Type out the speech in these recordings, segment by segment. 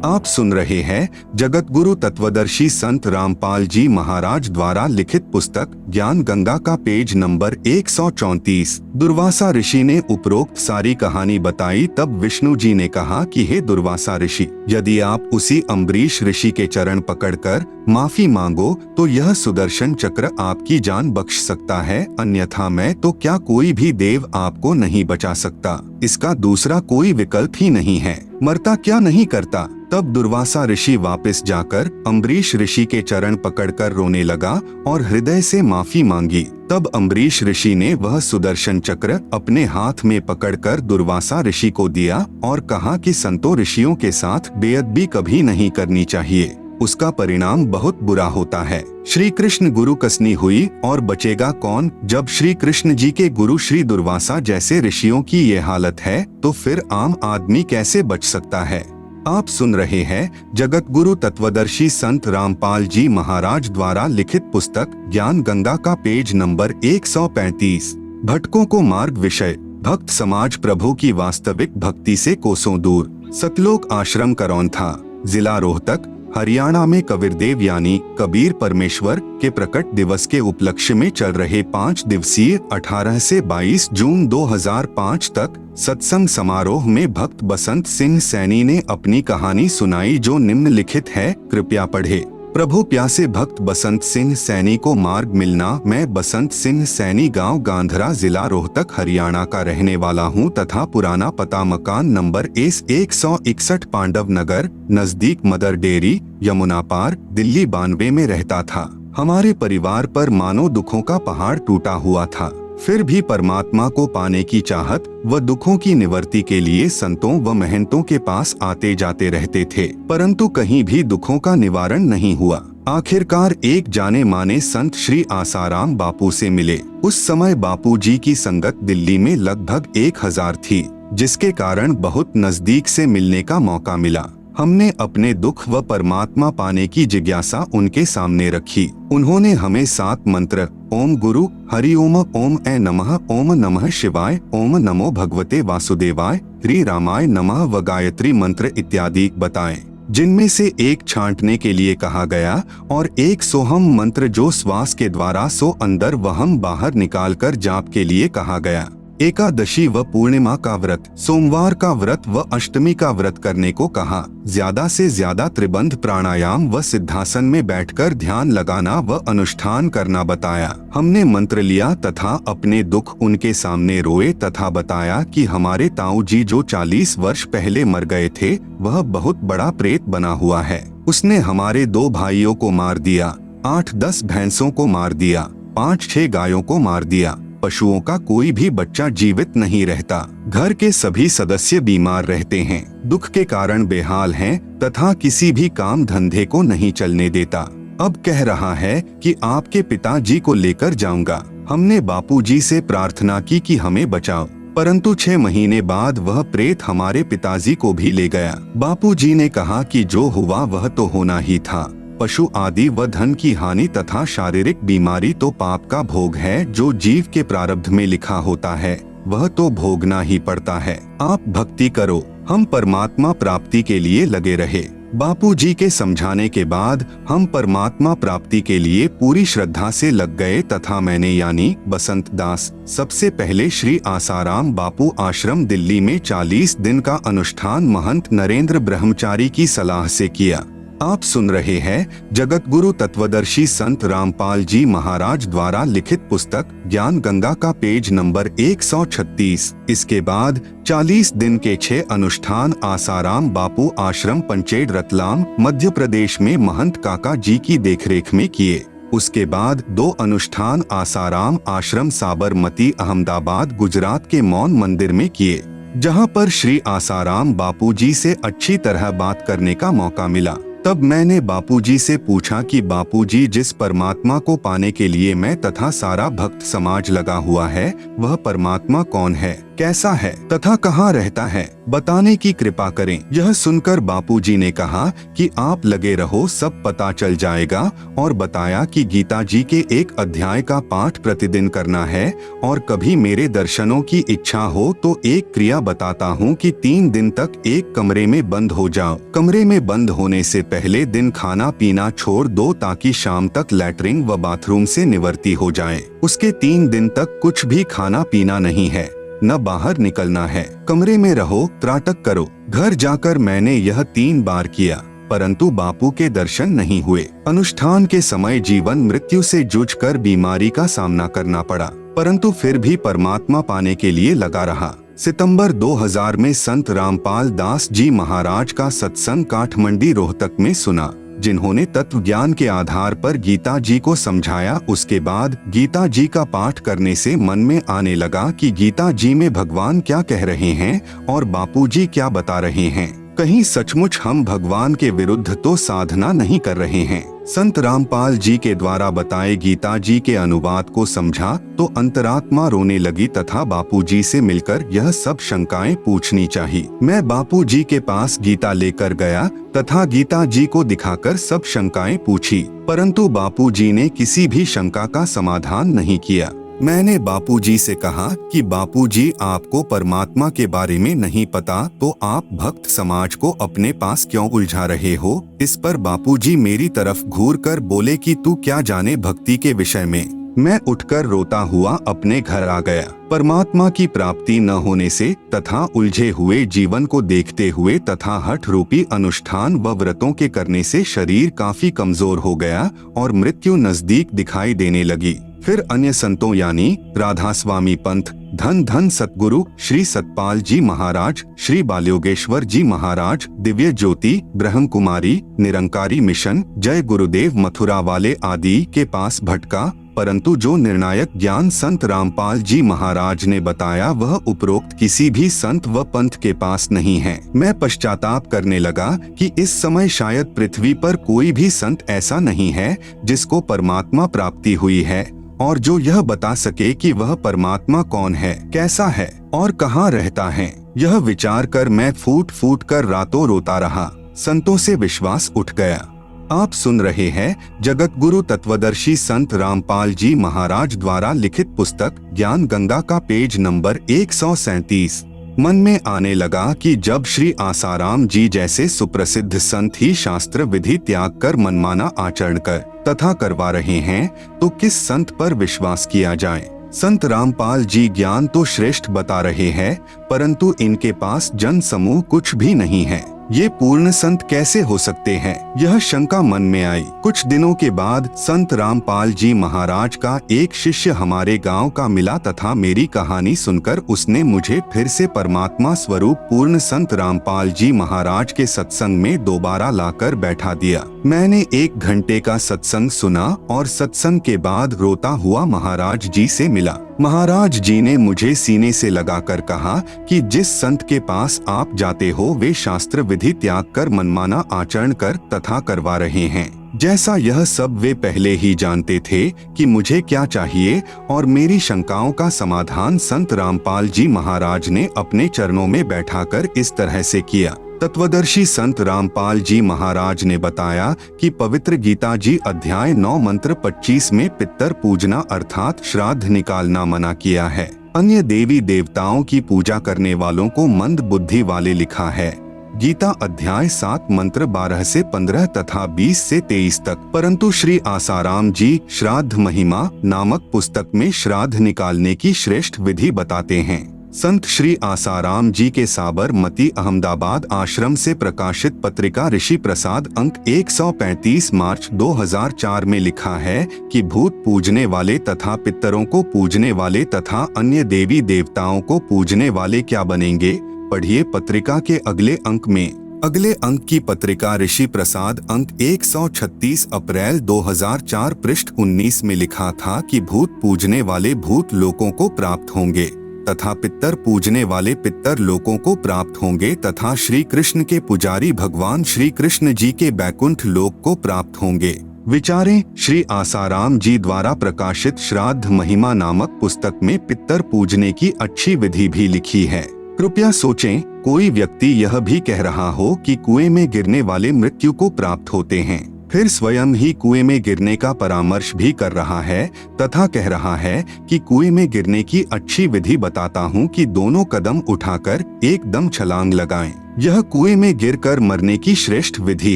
आप सुन रहे हैं जगत गुरु तत्वदर्शी संत रामपाल जी महाराज द्वारा लिखित पुस्तक ज्ञान गंगा का पेज नंबर 134। दुर्वासा ऋषि ने उपरोक्त सारी कहानी बताई। तब विष्णु जी ने कहा कि हे दुर्वासा ऋषि, यदि आप उसी अम्बरीश ऋषि के चरण पकड़कर माफी मांगो तो यह सुदर्शन चक्र आपकी जान बख्श सकता है, अन्यथा मैं तो क्या कोई भी देव आपको नहीं बचा सकता। इसका दूसरा कोई विकल्प ही नहीं है। मरता क्या नहीं करता। तब दुर्वासा ऋषि वापस जाकर अम्बरीश ऋषि के चरण पकड़कर रोने लगा और हृदय से माफी मांगी। तब अम्बरीश ऋषि ने वह सुदर्शन चक्र अपने हाथ में पकड़कर दुर्वासा ऋषि को दिया और कहा कि संतों ऋषियों के साथ बेअदबी कभी नहीं करनी चाहिए, उसका परिणाम बहुत बुरा होता है। श्री कृष्ण गुरु कसनी हुई और बचेगा कौन। जब श्री कृष्ण जी के गुरु श्री दुर्वासा जैसे ऋषियों की ये हालत है तो फिर आम आदमी कैसे बच सकता है। आप सुन रहे हैं जगत गुरु तत्वदर्शी संत रामपाल जी महाराज द्वारा लिखित पुस्तक ज्ञान गंगा का पेज नंबर 135। भटकों को मार्ग विषय। भक्त समाज प्रभु की वास्तविक भक्ति से कोसों दूर। सतलोक आश्रम करौंथा, जिला रोहतक, हरियाणा में कबीरदेव यानी कबीर परमेश्वर के प्रकट दिवस के उपलक्ष्य में चल रहे 5 दिवसीय 18 से 22 जून 2005 तक सत्संग समारोह में भक्त बसंत सिंह सैनी ने अपनी कहानी सुनाई, जो निम्नलिखित है, कृपया पढ़े। प्रभु प्यासे भक्त बसंत सिंह सैनी को मार्ग मिलना। मैं बसंत सिंह सैनी गांव गांधरा, जिला रोहतक, हरियाणा का रहने वाला हूं तथा पुराना पता मकान नंबर एस 161 पांडव नगर, नजदीक मदर डेयरी, यमुना पार, दिल्ली 92 में रहता था। हमारे परिवार पर मानो दुखों का पहाड़ टूटा हुआ था। फिर भी परमात्मा को पाने की चाहत व दुखों की निवृत्ति के लिए संतों व महंतों के पास आते जाते रहते थे, परंतु कहीं भी दुखों का निवारण नहीं हुआ। आखिरकार एक जाने माने संत श्री आसाराम बापू से मिले। उस समय बापू जी की संगत दिल्ली में लगभग 1000 थी, जिसके कारण बहुत नजदीक से मिलने का मौका मिला। हमने अपने दुख व परमात्मा पाने की जिज्ञासा उनके सामने रखी। उन्होंने हमें 7 मंत्र ओम गुरु हरि ओम, ओम ऐ नमः, ओम नमः शिवाय, ओम नमो भगवते वासुदेवाय, श्री रामाय नमः व गायत्री मंत्र इत्यादि बताए, जिनमें से एक छांटने के लिए कहा गया और एक सोहम मंत्र जो श्वास के द्वारा सो अंदर वहम बाहर निकालकर जाप के लिए कहा गया। एकादशी व पूर्णिमा का व्रत, सोमवार का व्रत व अष्टमी का व्रत करने को कहा। ज्यादा से ज्यादा त्रिबंध प्राणायाम व सिद्धासन में बैठकर ध्यान लगाना व अनुष्ठान करना बताया। हमने मंत्र लिया तथा अपने दुख उनके सामने रोए तथा बताया कि हमारे ताऊ जी जो 40 वर्ष पहले मर गए थे, वह बहुत बड़ा प्रेत बना हुआ है। उसने हमारे 2 भाइयों को मार दिया, 8-10 भैंसों को मार दिया, 5-6 गायों को मार दिया। पशुओं का कोई भी बच्चा जीवित नहीं रहता। घर के सभी सदस्य बीमार रहते हैं, दुख के कारण बेहाल हैं तथा किसी भी काम धंधे को नहीं चलने देता। अब कह रहा है कि आपके पिताजी को लेकर जाऊंगा। हमने बापूजी से प्रार्थना की कि हमें बचाओ, परंतु 6 महीने बाद वह प्रेत हमारे पिताजी को भी ले गया। बापूजी ने कहा कि जो हुआ वह तो होना ही था। पशु आदि व धन की हानि तथा शारीरिक बीमारी तो पाप का भोग है, जो जीव के प्रारब्ध में लिखा होता है वह तो भोगना ही पड़ता है। आप भक्ति करो। हम परमात्मा प्राप्ति के लिए लगे रहे। बापूजी के समझाने के बाद हम परमात्मा प्राप्ति के लिए पूरी श्रद्धा से लग गए तथा मैंने यानी बसंत दास सबसे पहले श्री आसाराम बापू आश्रम दिल्ली में 40 दिन का अनुष्ठान महंत नरेंद्र ब्रह्मचारी की सलाह से किया। आप सुन रहे हैं जगत गुरु तत्वदर्शी संत रामपाल जी महाराज द्वारा लिखित पुस्तक ज्ञान गंगा का पेज नंबर 136। इसके बाद 40 दिन के 6 अनुष्ठान आसाराम बापू आश्रम पंचेड़ रतलाम मध्य प्रदेश में महंत काका जी की देखरेख में किए। उसके बाद 2 अनुष्ठान आसाराम आश्रम साबरमती अहमदाबाद गुजरात के मौन मंदिर में किए, जहां पर श्री आसाराम बापू जी से अच्छी तरह बात करने का मौका मिला। तब मैंने बापूजी से पूछा कि बापूजी, जिस परमात्मा को पाने के लिए मैं तथा सारा भक्त समाज लगा हुआ है, वह परमात्मा कौन है, कैसा है तथा कहाँ रहता है। बताने की कृपा करें। यह सुनकर बापूजी ने कहा कि आप लगे रहो, सब पता चल जाएगा, और बताया कि गीता जी के एक अध्याय का पाठ प्रतिदिन करना है, और कभी मेरे दर्शनों की इच्छा हो तो एक क्रिया बताता हूँ कि 3 दिन तक एक कमरे में बंद हो जाओ। कमरे में बंद होने से पहले दिन खाना पीना छोड़ दो ताकि शाम तक लैट्रिन व बाथरूम से निवृत्ति हो जाए। उसके 3 दिन तक कुछ भी खाना पीना नहीं है, न बाहर निकलना है, कमरे में रहो, त्राटक करो। घर जाकर मैंने यह 3 बार किया, परंतु बापू के दर्शन नहीं हुए। अनुष्ठान के समय जीवन मृत्यु से जूझकर बीमारी का सामना करना पड़ा, परंतु फिर भी परमात्मा पाने के लिए लगा रहा। सितंबर 2000 में संत रामपाल दास जी महाराज का सत्संग काठमंडी रोहतक में सुना, जिन्होंने तत्व ज्ञान के आधार पर गीता जी को समझाया। उसके बाद गीता जी का पाठ करने से मन में आने लगा कि गीता जी में भगवान क्या कह रहे हैं और बापूजी क्या बता रहे हैं। कहीं सचमुच हम भगवान के विरुद्ध तो साधना नहीं कर रहे हैं। संत रामपाल जी के द्वारा बताए गीता जी के अनुवाद को समझा तो अंतरात्मा रोने लगी तथा बापूजी से मिलकर यह सब शंकाएं पूछनी चाहिए। मैं बापूजी के पास गीता लेकर गया तथा गीता जी को दिखाकर सब शंकाएं पूछी, परंतु बापूजी ने किसी भी शंका का समाधान नहीं किया। मैंने बापूजी से कहा कि बापूजी, आपको परमात्मा के बारे में नहीं पता तो आप भक्त समाज को अपने पास क्यों उलझा रहे हो। इस पर बापूजी मेरी तरफ घूरकर बोले कि तू क्या जाने भक्ति के विषय में। मैं उठकर रोता हुआ अपने घर आ गया। परमात्मा की प्राप्ति न होने से तथा उलझे हुए जीवन को देखते हुए तथा हठ रूपी अनुष्ठान व व्रतों के करने से शरीर काफी कमजोर हो गया और मृत्यु नजदीक दिखाई देने लगी। फिर अन्य संतों यानी राधा स्वामी पंथ, धन धन सतगुरु श्री सतपाल जी महाराज, श्री बालयोगेश्वर जी महाराज, दिव्य ज्योति, ब्रह्म कुमारी, निरंकारी मिशन, जय गुरुदेव मथुरा वाले आदि के पास भटका, परंतु जो निर्णायक ज्ञान संत रामपाल जी महाराज ने बताया वह उपरोक्त किसी भी संत व पंथ के पास नहीं है। मैं पश्चाताप करने लगा कि इस समय शायद पृथ्वी पर कोई भी संत ऐसा नहीं है जिसको परमात्मा प्राप्ति हुई है और जो यह बता सके कि वह परमात्मा कौन है, कैसा है और कहाँ रहता है। यह विचार कर मैं फूट फूट कर रातों रोता रहा। संतों से विश्वास उठ गया। आप सुन रहे हैं जगत गुरु तत्वदर्शी संत रामपाल जी महाराज द्वारा लिखित पुस्तक ज्ञान गंगा का पेज नंबर 137। मन में आने लगा कि जब श्री आसाराम जी जैसे सुप्रसिद्ध संत ही शास्त्र विधि त्याग कर मनमाना आचरण कर तथा करवा रहे हैं तो किस संत पर विश्वास किया जाए। संत रामपाल जी ज्ञान तो श्रेष्ठ बता रहे हैं, परंतु इनके पास जन समूह कुछ भी नहीं है। ये पूर्ण संत कैसे हो सकते हैं, यह शंका मन में आई। कुछ दिनों के बाद संत रामपाल जी महाराज का एक शिष्य हमारे गांव का मिला तथा मेरी कहानी सुनकर उसने मुझे फिर से परमात्मा स्वरूप पूर्ण संत रामपाल जी महाराज के सत्संग में दोबारा लाकर बैठा दिया। मैंने 1 घंटे का सत्संग सुना और सत्संग के बाद रोता हुआ महाराज जी से मिला। महाराज जी ने मुझे सीने से लगाकर कहा कि जिस संत के पास आप जाते हो वे शास्त्र विधि त्याग कर मनमाना आचरण कर तथा करवा रहे हैं। जैसा यह सब वे पहले ही जानते थे कि मुझे क्या चाहिए और मेरी शंकाओं का समाधान संत रामपाल जी महाराज ने अपने चरणों में बैठाकर इस तरह से किया। तत्वदर्शी संत रामपाल जी महाराज ने बताया कि पवित्र गीता जी अध्याय 9 मंत्र 25 में पितर पूजना अर्थात श्राद्ध निकालना मना किया है। अन्य देवी देवताओं की पूजा करने वालों को मंद बुद्धि वाले लिखा है। गीता अध्याय 7 मंत्र 12 से 15 तथा 20 से 23 तक। परंतु श्री आसाराम जी श्राद्ध महिमा नामक पुस्तक में श्राद्ध निकालने की श्रेष्ठ विधि बताते हैं। संत श्री आसाराम जी के साबरमती अहमदाबाद आश्रम से प्रकाशित पत्रिका ऋषि प्रसाद अंक 135 मार्च 2004 में लिखा है कि भूत पूजने वाले तथा पितरों को पूजने वाले तथा अन्य देवी देवताओं को पूजने वाले क्या बनेंगे। पढ़िए पत्रिका के अगले अंक में। अगले अंक की पत्रिका ऋषि प्रसाद अंक 136 अप्रैल 2004 पृष्ठ 19 में लिखा था कि भूत पूजने वाले भूत लोकों को प्राप्त होंगे तथा पितर पूजने वाले पितर लोकों को प्राप्त होंगे तथा श्री कृष्ण के पुजारी भगवान श्री कृष्ण जी के बैकुंठ लोक को प्राप्त होंगे। विचारें, श्री आसाराम जी द्वारा प्रकाशित श्राद्ध महिमा नामक पुस्तक में पितर पूजने की अच्छी विधि भी लिखी है। कृपया सोचें, कोई व्यक्ति यह भी कह रहा हो कि कुएं में गिरने वाले मृत्यु को प्राप्त होते हैं, फिर स्वयं ही कुएं में गिरने का परामर्श भी कर रहा है तथा कह रहा है कि कुएं में गिरने की अच्छी विधि बताता हूं कि दोनों कदम उठाकर एकदम छलांग लगाएं। यह कुएं में गिरकर मरने की श्रेष्ठ विधि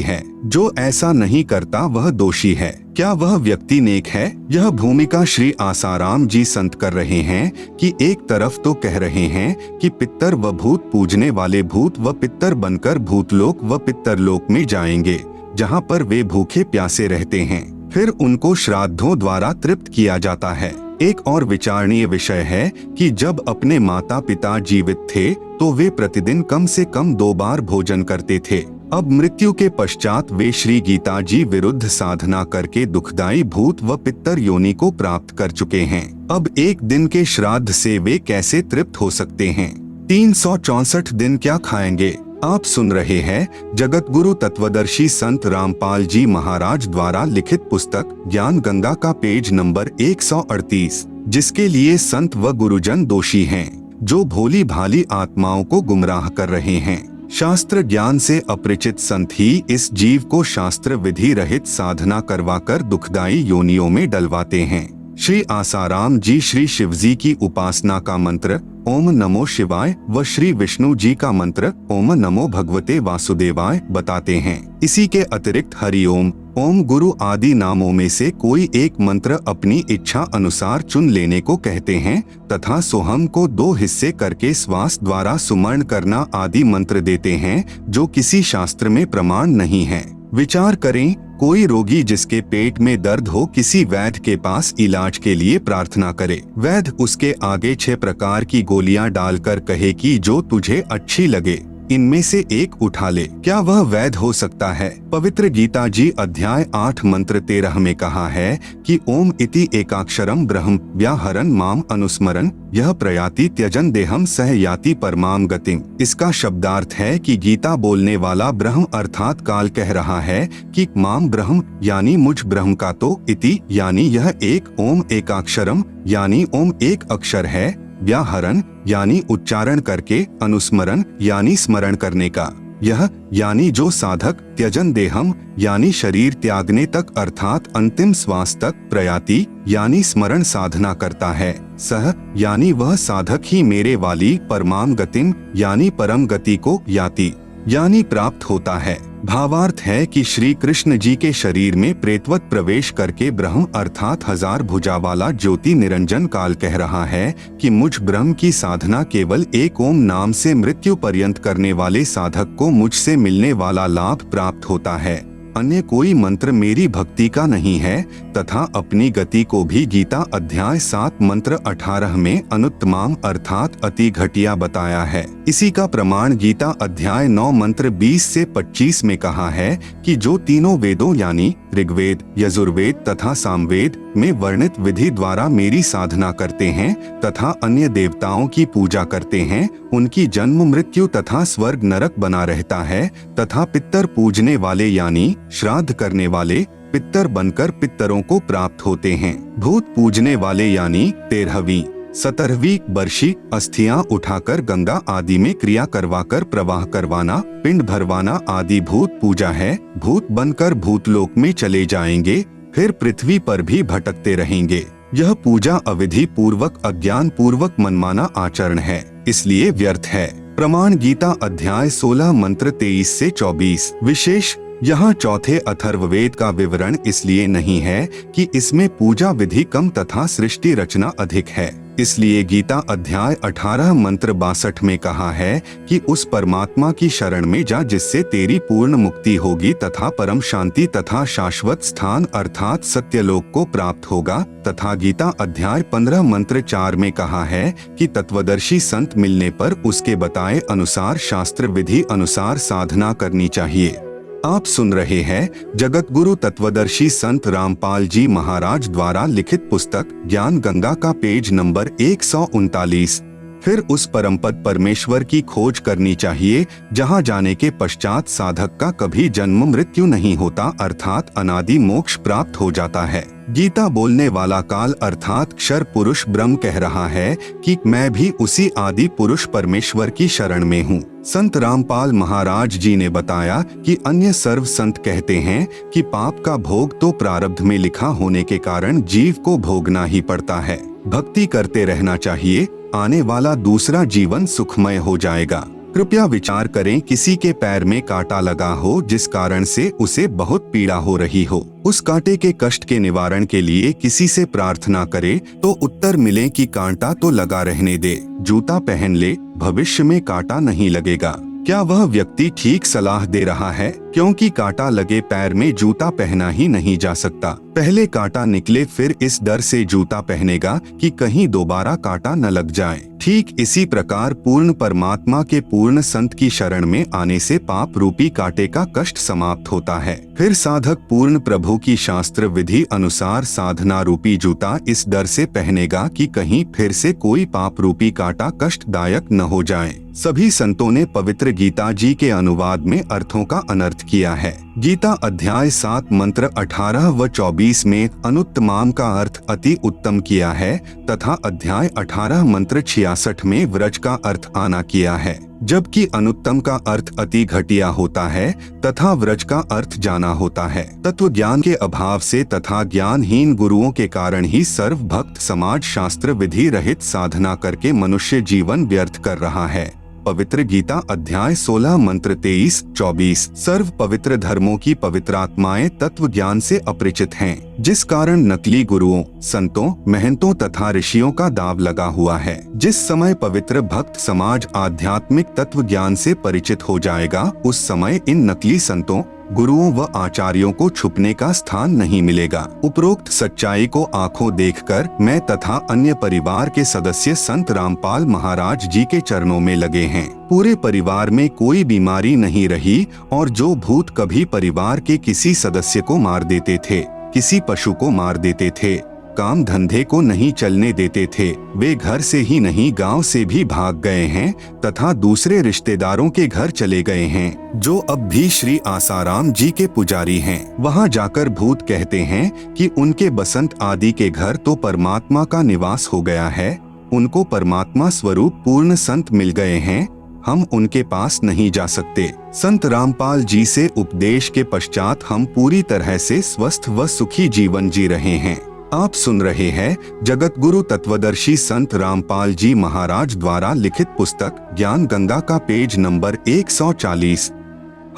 है। जो ऐसा नहीं करता वह दोषी है। क्या वह व्यक्ति नेक है? यह भूमिका श्री आसाराम जी संत कर रहे हैं कि एक तरफ तो कह रहे हैं कि पितर व भूत पूजने वाले भूत व पितर बनकर भूतलोक व पितरलोक में जाएंगे, जहाँ पर वे भूखे प्यासे रहते हैं, फिर उनको श्राद्धों द्वारा तृप्त किया जाता है। एक और विचारणीय विषय है कि जब अपने माता पिता जीवित थे तो वे प्रतिदिन कम से कम 2 बार भोजन करते थे। अब मृत्यु के पश्चात वे श्री गीता जी विरुद्ध साधना करके दुखदायी भूत व पितर योनि को प्राप्त कर चुके हैं। अब एक दिन के श्राद्ध से वे कैसे तृप्त हो सकते हैं? 364 दिन क्या खाएंगे? आप सुन रहे हैं जगत गुरु तत्वदर्शी संत रामपाल जी महाराज द्वारा लिखित पुस्तक ज्ञान गंगा का पेज नंबर 138, जिसके लिए संत व गुरुजन दोषी हैं, जो भोली भाली आत्माओं को गुमराह कर रहे हैं। शास्त्र ज्ञान से अपरिचित संत ही इस जीव को शास्त्र विधि रहित साधना करवाकर दुखदायी योनियों में डलवाते हैं। श्री आसाराम जी श्री शिवजी की उपासना का मंत्र ओम नमो शिवाय व श्री विष्णु जी का मंत्र ओम नमो भगवते वासुदेवाय बताते हैं। इसी के अतिरिक्त हरिओम, ओम गुरु आदि नामों में से कोई एक मंत्र अपनी इच्छा अनुसार चुन लेने को कहते हैं तथा सोहम को 2 हिस्से करके श्वास द्वारा सुमरण करना आदि मंत्र देते हैं, जो किसी शास्त्र में प्रमाण नहीं है। विचार करें, कोई रोगी जिसके पेट में दर्द हो किसी वैद्य के पास इलाज के लिए प्रार्थना करे। वैद्य उसके आगे 6 प्रकार की गोलियां डालकर कहे कि जो तुझे अच्छी लगे इनमें से एक उठा ले। क्या वह वैद्य हो सकता है? पवित्र गीता जी अध्याय 8 मंत्र 13 में कहा है कि ओम इति एकाक्षरम ब्रह्म व्याहरन माम अनुस्मरन यह प्रयाति त्यजन देहम सह याति परमाम गतिम। इसका शब्दार्थ है कि गीता बोलने वाला ब्रह्म अर्थात काल कह रहा है कि माम ब्रह्म यानी मुझ ब्रह्म का तो इति यानी यह एक ओम एकाक्षरम यानी ओम एक अक्षर है, व्याहरण यानी उच्चारण करके, अनुस्मरण यानी स्मरण करने का, यह यानी जो साधक, त्यजन देहम यानी शरीर त्यागने तक अर्थात अंतिम श्वास तक, प्रयाति यानी स्मरण साधना करता है, सह यानी वह साधक ही मेरे वाली, परमाम गतिम यानी परम गति को याति यानी प्राप्त होता है। भावार्थ है कि श्री कृष्ण जी के शरीर में प्रेतवत प्रवेश करके ब्रह्म अर्थात 1000 भुजा वाला ज्योति निरंजन काल कह रहा है कि मुझ ब्रह्म की साधना केवल एक ओम नाम से मृत्यु पर्यंत करने वाले साधक को मुझसे मिलने वाला लाभ प्राप्त होता है, अन्य कोई मंत्र मेरी भक्ति का नहीं है। तथा अपनी गति को भी गीता अध्याय 7 मंत्र 18 में अनुत्तमाम अर्थात अति घटिया बताया है। इसी का प्रमाण गीता अध्याय 9 मंत्र 20 से 25 में कहा है कि जो तीनों वेदों यानी ऋग्वेद, यजुर्वेद तथा सामवेद में वर्णित विधि द्वारा मेरी साधना करते हैं तथा अन्य देवताओं की पूजा करते हैं, उनकी जन्म मृत्यु तथा स्वर्ग नरक बना रहता है तथा पितर पूजने वाले यानी श्राद्ध करने वाले पितर बनकर पितरों को प्राप्त होते हैं। भूत पूजने वाले यानी 13वीं 17वीं बर्षी अस्थियां उठाकर गंगा आदि में क्रिया करवाकर प्रवाह करवाना, पिंड भरवाना आदि भूत पूजा है। भूत बनकर भूतलोक में चले जाएंगे, फिर पृथ्वी पर भी भटकते रहेंगे। यह पूजा अविधि पूर्वक अज्ञान पूर्वक मनमाना आचरण है, इसलिए व्यर्थ है। प्रमाण गीता अध्याय 16 मंत्र 23 से 24। विशेष यहाँ चौथे अथर्ववेद का विवरण इसलिए नहीं है कि इसमें पूजा विधि कम तथा सृष्टि रचना अधिक है, इसलिए गीता अध्याय 18 मंत्र 62 में कहा है कि उस परमात्मा की शरण में जा जिससे तेरी पूर्ण मुक्ति होगी तथा परम शांति तथा शाश्वत स्थान अर्थात सत्यलोक को प्राप्त होगा। तथा गीता अध्याय 15 मंत्र 4 में कहा है कि तत्वदर्शी संत मिलने पर उसके बताए अनुसार शास्त्र विधि अनुसार साधना करनी चाहिए। आप सुन रहे हैं जगत गुरु तत्वदर्शी संत रामपाल जी महाराज द्वारा लिखित पुस्तक ज्ञान गंगा का पेज नंबर 139। फिर उस परमपद परमेश्वर की खोज करनी चाहिए, जहां जाने के पश्चात साधक का कभी जन्म मृत्यु नहीं होता, अर्थात अनादि मोक्ष प्राप्त हो जाता है। गीता बोलने वाला काल अर्थात क्षर पुरुष ब्रह्म कह रहा है कि मैं भी उसी आदि पुरुष परमेश्वर की शरण में हूँ। संत रामपाल महाराज जी ने बताया कि अन्य सर्व संत कहते हैं कि पाप का भोग तो प्रारब्ध में लिखा होने के कारण जीव को भोगना ही पड़ता है। भक्ति करते रहना चाहिए, आने वाला दूसरा जीवन सुखमय हो जाएगा। कृपया विचार करें, किसी के पैर में कांटा लगा हो जिस कारण से उसे बहुत पीड़ा हो रही हो, उस कांटे के कष्ट के निवारण के लिए किसी से प्रार्थना करे तो उत्तर मिले कि कांटा तो लगा रहने दे, जूता पहन ले, भविष्य में कांटा नहीं लगेगा। क्या वह व्यक्ति ठीक सलाह दे रहा है? क्योंकि कांटा लगे पैर में जूता पहना ही नहीं जा सकता। पहले कांटा निकले, फिर इस डर से जूता पहनेगा कि कहीं दोबारा कांटा न लग जाए। ठीक इसी प्रकार पूर्ण परमात्मा के पूर्ण संत की शरण में आने से पाप रूपी कांटे का कष्ट समाप्त होता है। फिर साधक पूर्ण प्रभु की शास्त्र विधि अनुसार साधना रूपी जूता इस डर से पहनेगा कि कहीं फिर से कोई पाप रूपी कांटा कष्टदायक न हो जाए। सभी संतों ने पवित्र गीता जी के अनुवाद में अर्थों का अनर्थ किया है। गीता अध्याय 7 मंत्र 18 व 24 में अनुत्तमाम का अर्थ अति उत्तम किया है तथा अध्याय 18 मंत्र 66 में व्रज का अर्थ आना किया है, जबकि अनुत्तम का अर्थ अति घटिया होता है तथा व्रज का अर्थ जाना होता है। तत्व ज्ञान के अभाव से तथा ज्ञानहीन गुरुओं के कारण ही सर्व भक्त समाज शास्त्र विधि रहित साधना करके मनुष्य जीवन व्यर्थ कर रहा है। पवित्र गीता अध्याय 16 मंत्र 23-24। सर्व पवित्र धर्मों की पवित्र आत्माएं तत्व ज्ञान से अपरिचित हैं, जिस कारण नकली गुरुओं, संतों, महंतों तथा ऋषियों का दाव लगा हुआ है। जिस समय पवित्र भक्त समाज आध्यात्मिक तत्व ज्ञान से परिचित हो जाएगा, उस समय इन नकली संतों, गुरुओं व आचार्यों को छुपने का स्थान नहीं मिलेगा। उपरोक्त सच्चाई को आंखों देखकर मैं तथा अन्य परिवार के सदस्य संत रामपाल महाराज जी के चरणों में लगे हैं। पूरे परिवार में कोई बीमारी नहीं रही और जो भूत कभी परिवार के किसी सदस्य को मार देते थे, किसी पशु को मार देते थे, काम धंधे को नहीं चलने देते थे, वे घर से ही नहीं गांव से भी भाग गए हैं तथा दूसरे रिश्तेदारों के घर चले गए हैं, जो अब भी श्री आसाराम जी के पुजारी हैं। वहां जाकर भूत कहते हैं कि उनके बसंत आदि के घर तो परमात्मा का निवास हो गया है, उनको परमात्मा स्वरूप पूर्ण संत मिल गए हैं, हम उनके पास नहीं जा सकते। संत रामपाल जी से उपदेश के पश्चात हम पूरी तरह से स्वस्थ व सुखी जीवन जी रहे हैं। आप सुन रहे हैं जगत गुरु तत्वदर्शी संत रामपाल जी महाराज द्वारा लिखित पुस्तक ज्ञान गंगा का पेज नंबर 140।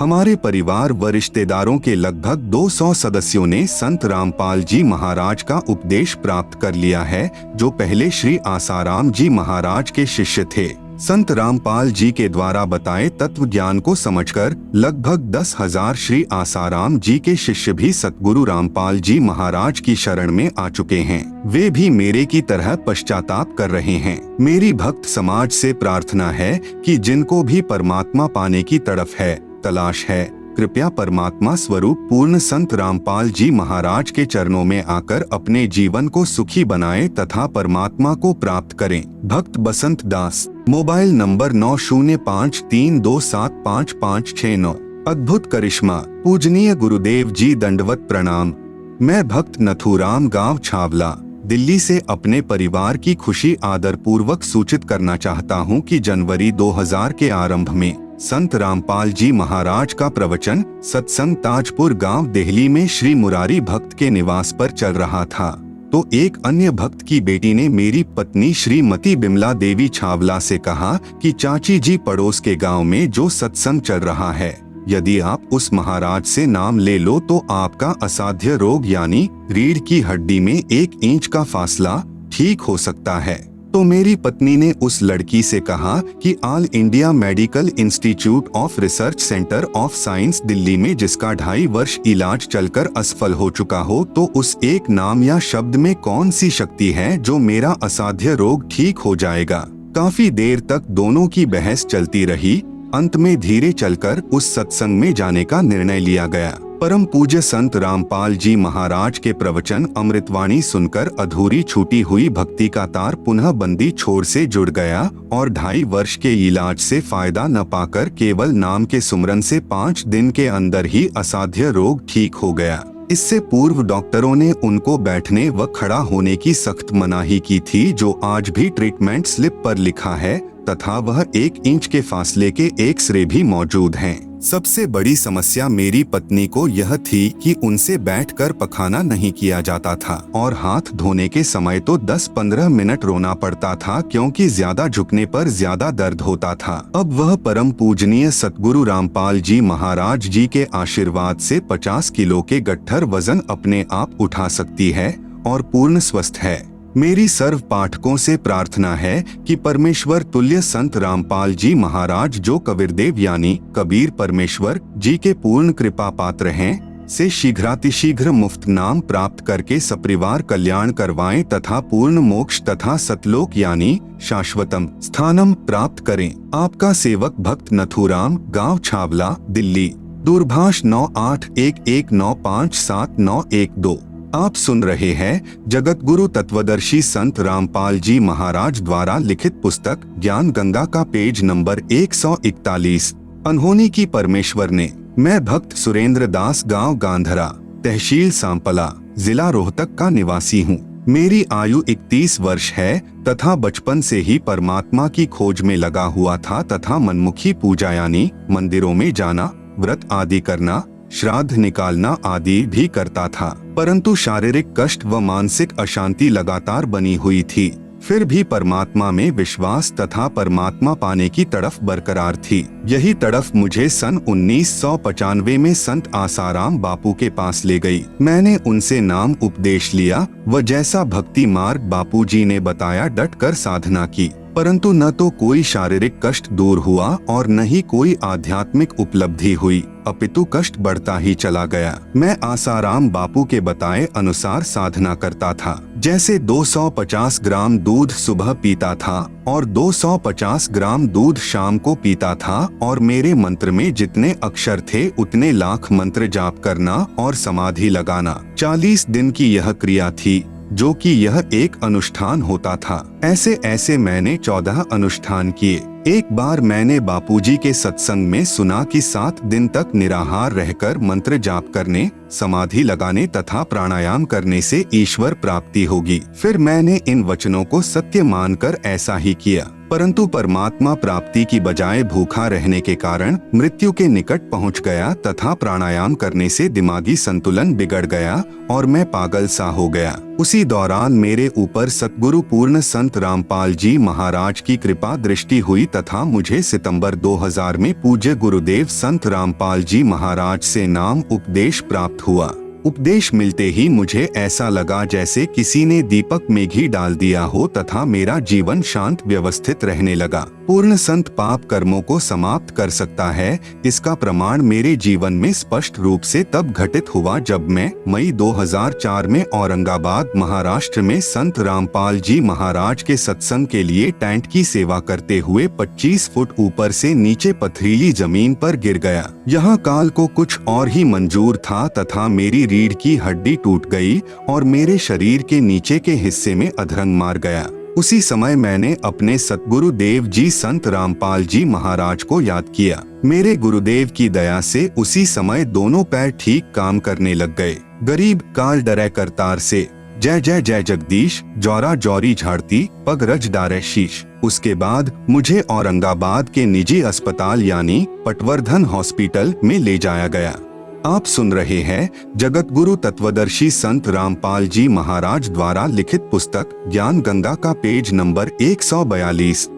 हमारे परिवार व रिश्तेदारों के लगभग 200 सदस्यों ने संत रामपाल जी महाराज का उपदेश प्राप्त कर लिया है, जो पहले श्री आसाराम जी महाराज के शिष्य थे। संत रामपाल जी के द्वारा बताए तत्व ज्ञान को समझकर लगभग 10,000 श्री आसाराम जी के शिष्य भी सतगुरु रामपाल जी महाराज की शरण में आ चुके हैं। वे भी मेरे की तरह पश्चाताप कर रहे हैं। मेरी भक्त समाज से प्रार्थना है कि जिनको भी परमात्मा पाने की तड़फ है, तलाश है, कृपया परमात्मा स्वरूप पूर्ण संत रामपाल जी महाराज के चरणों में आकर अपने जीवन को सुखी बनाए तथा परमात्मा को प्राप्त करें। भक्त बसंत दास। Mobile number 9053275569। अद्भुत करिश्मा। पूजनीय गुरुदेव जी दंडवत प्रणाम। मैं भक्त नथुराम गांव छावला, दिल्ली से अपने परिवार की खुशी आदर पूर्वक सूचित करना चाहता हूं कि जनवरी 2000 के आरंभ में संत रामपाल जी महाराज का प्रवचन सत्संग ताजपुर गांव दिल्ली में श्री मुरारी भक्त के निवास पर चल रहा था, तो एक अन्य भक्त की बेटी ने मेरी पत्नी श्रीमती बिमला देवी छावला से कहा कि चाची जी पड़ोस के गांव में जो सत्संग चल रहा है, यदि आप उस महाराज से नाम ले लो तो आपका असाध्य रोग यानी रीढ़ की हड्डी में 1 इंच का फासला ठीक हो सकता है। तो मेरी पत्नी ने उस लड़की से कहा कि all India medical institute of research centre of science Delhi में जिसका 2.5 वर्ष इलाज चलकर असफल हो चुका हो, तो उस एक नाम या शब्द में कौन सी शक्ति है जो मेरा असाध्य रोग ठीक हो जाएगा। काफी देर तक दोनों की बहस चलती रही। अंत में धीरे चलकर उस सत्संग में जाने का निर्णय लिया गया। परम पूज्य संत रामपाल जी महाराज के प्रवचन अमृतवाणी सुनकर अधूरी छूटी हुई भक्ति का तार पुनः बंदी छोर से जुड़ गया और 2.5 वर्ष के इलाज से फायदा न पाकर केवल नाम के सुमरन से 5 दिन के अंदर ही असाध्य रोग ठीक हो गया। इससे पूर्व डॉक्टरों ने उनको बैठने व खड़ा होने की सख्त मनाही की थी, जो आज भी ट्रीटमेंट स्लिप पर लिखा है तथा वह 1 इंच के फासले के एक्स-रे भी मौजूद हैं। सबसे बड़ी समस्या मेरी पत्नी को यह थी कि उनसे बैठकर पखाना नहीं किया जाता था और हाथ धोने के समय तो 10-15 मिनट रोना पड़ता था, क्योंकि ज्यादा झुकने पर ज्यादा दर्द होता था। अब वह परम पूजनीय सतगुरु रामपाल जी महाराज जी के आशीर्वाद से 50 किलो के गट्ठर वजन अपने आप उठा सकती है और पूर्ण स्वस्थ है। मेरी सर्व पाठकों से प्रार्थना है कि परमेश्वर तुल्य संत रामपाल जी महाराज, जो कबीरदेव यानी कबीर परमेश्वर जी के पूर्ण कृपा पात्र हैं, से शीघ्रातिशीघ्र मुफ्त नाम प्राप्त करके सपरिवार कल्याण करवाएं तथा पूर्ण मोक्ष तथा सतलोक यानी शाश्वतम स्थानम प्राप्त करें। आपका सेवक भक्त नथुराम, गांव छावला, दिल्ली। दूरभाष 9811957912। आप सुन रहे हैं जगत गुरु तत्वदर्शी संत रामपाल जी महाराज द्वारा लिखित पुस्तक ज्ञान गंगा का पेज नंबर 141। अनहोनी की परमेश्वर ने। मैं भक्त सुरेंद्र दास, गांव गांधरा, तहसील सांपला, जिला रोहतक का निवासी हूँ। मेरी आयु 31 वर्ष है तथा बचपन से ही परमात्मा की खोज में लगा हुआ था तथा मनमुखी पूजा यानी मंदिरों में जाना, व्रत आदि करना, श्राद्ध निकालना आदि भी करता था, परंतु शारीरिक कष्ट व मानसिक अशांति लगातार बनी हुई थी। फिर भी परमात्मा में विश्वास तथा परमात्मा पाने की तड़फ बरकरार थी। यही तड़फ मुझे सन 1995 में संत आसाराम बापू के पास ले गई। मैंने उनसे नाम उपदेश लिया व जैसा भक्ति मार्ग बापू जी ने बताया डटकर साधना की, परंतु न तो कोई शारीरिक कष्ट दूर हुआ और न ही कोई आध्यात्मिक उपलब्धि हुई, अपितु कष्ट बढ़ता ही चला गया। मैं आसाराम बापू के बताए अनुसार साधना करता था। जैसे 250 ग्राम दूध सुबह पीता था और 250 ग्राम दूध शाम को पीता था और मेरे मंत्र में जितने अक्षर थे उतने लाख मंत्र जाप करना और समाधि लगाना। 40 दिन की यह क्रिया थी, जो कि यह एक अनुष्ठान होता था। ऐसे मैंने 14 अनुष्ठान किए। एक बार मैंने बापूजी के सत्संग में सुना कि 7 दिन तक निराहार रहकर मंत्र जाप करने, समाधि लगाने तथा प्राणायाम करने से ईश्वर प्राप्ति होगी। फिर मैंने इन वचनों को सत्य मानकर ऐसा ही किया, परंतु परमात्मा प्राप्ति की बजाय भूखा रहने के कारण मृत्यु के निकट पहुंच गया तथा प्राणायाम करने से दिमागी संतुलन बिगड़ गया और मैं पागल सा हो गया। उसी दौरान मेरे ऊपर सतगुरु पूर्ण संत रामपाल जी महाराज की कृपा दृष्टि हुई तथा मुझे सितंबर 2000 में पूज्य गुरुदेव संत रामपाल जी महाराज से नाम उपदेश प्राप्त हुआ। उपदेश मिलते ही मुझे ऐसा लगा जैसे किसी ने दीपक में घी डाल दिया हो तथा मेरा जीवन शांत व्यवस्थित रहने लगा। पूर्ण संत पाप कर्मों को समाप्त कर सकता है, इसका प्रमाण मेरे जीवन में स्पष्ट रूप से तब घटित हुआ जब मैं मई 2004 में औरंगाबाद महाराष्ट्र में संत रामपाल जी महाराज के सत्संग के लिए टेंट की सेवा करते हुए 25 फुट ऊपर से नीचे पथरीली जमीन पर गिर गया। यहाँ काल को कुछ और ही मंजूर था तथा मेरी रीढ़ की हड्डी टूट गई और मेरे शरीर के नीचे के हिस्से में अधरंग मार गया। उसी समय मैंने अपने सतगुरु देव जी संत रामपाल जी महाराज को याद किया। मेरे गुरुदेव की दया से उसी समय दोनों पैर ठीक काम करने लग गए। गरीब काल डरे करतार से, जय जय जय जगदीश, जौरा जौरी झाड़ती, पग रज डारे शीश। उसके बाद मुझे औरंगाबाद के निजी अस्पताल यानी पटवर्धन हॉस्पिटल में ले जाया गया। आप सुन रहे हैं जगत गुरु तत्वदर्शी संत रामपाल जी महाराज द्वारा लिखित पुस्तक ज्ञान गंगा का पेज नंबर 142।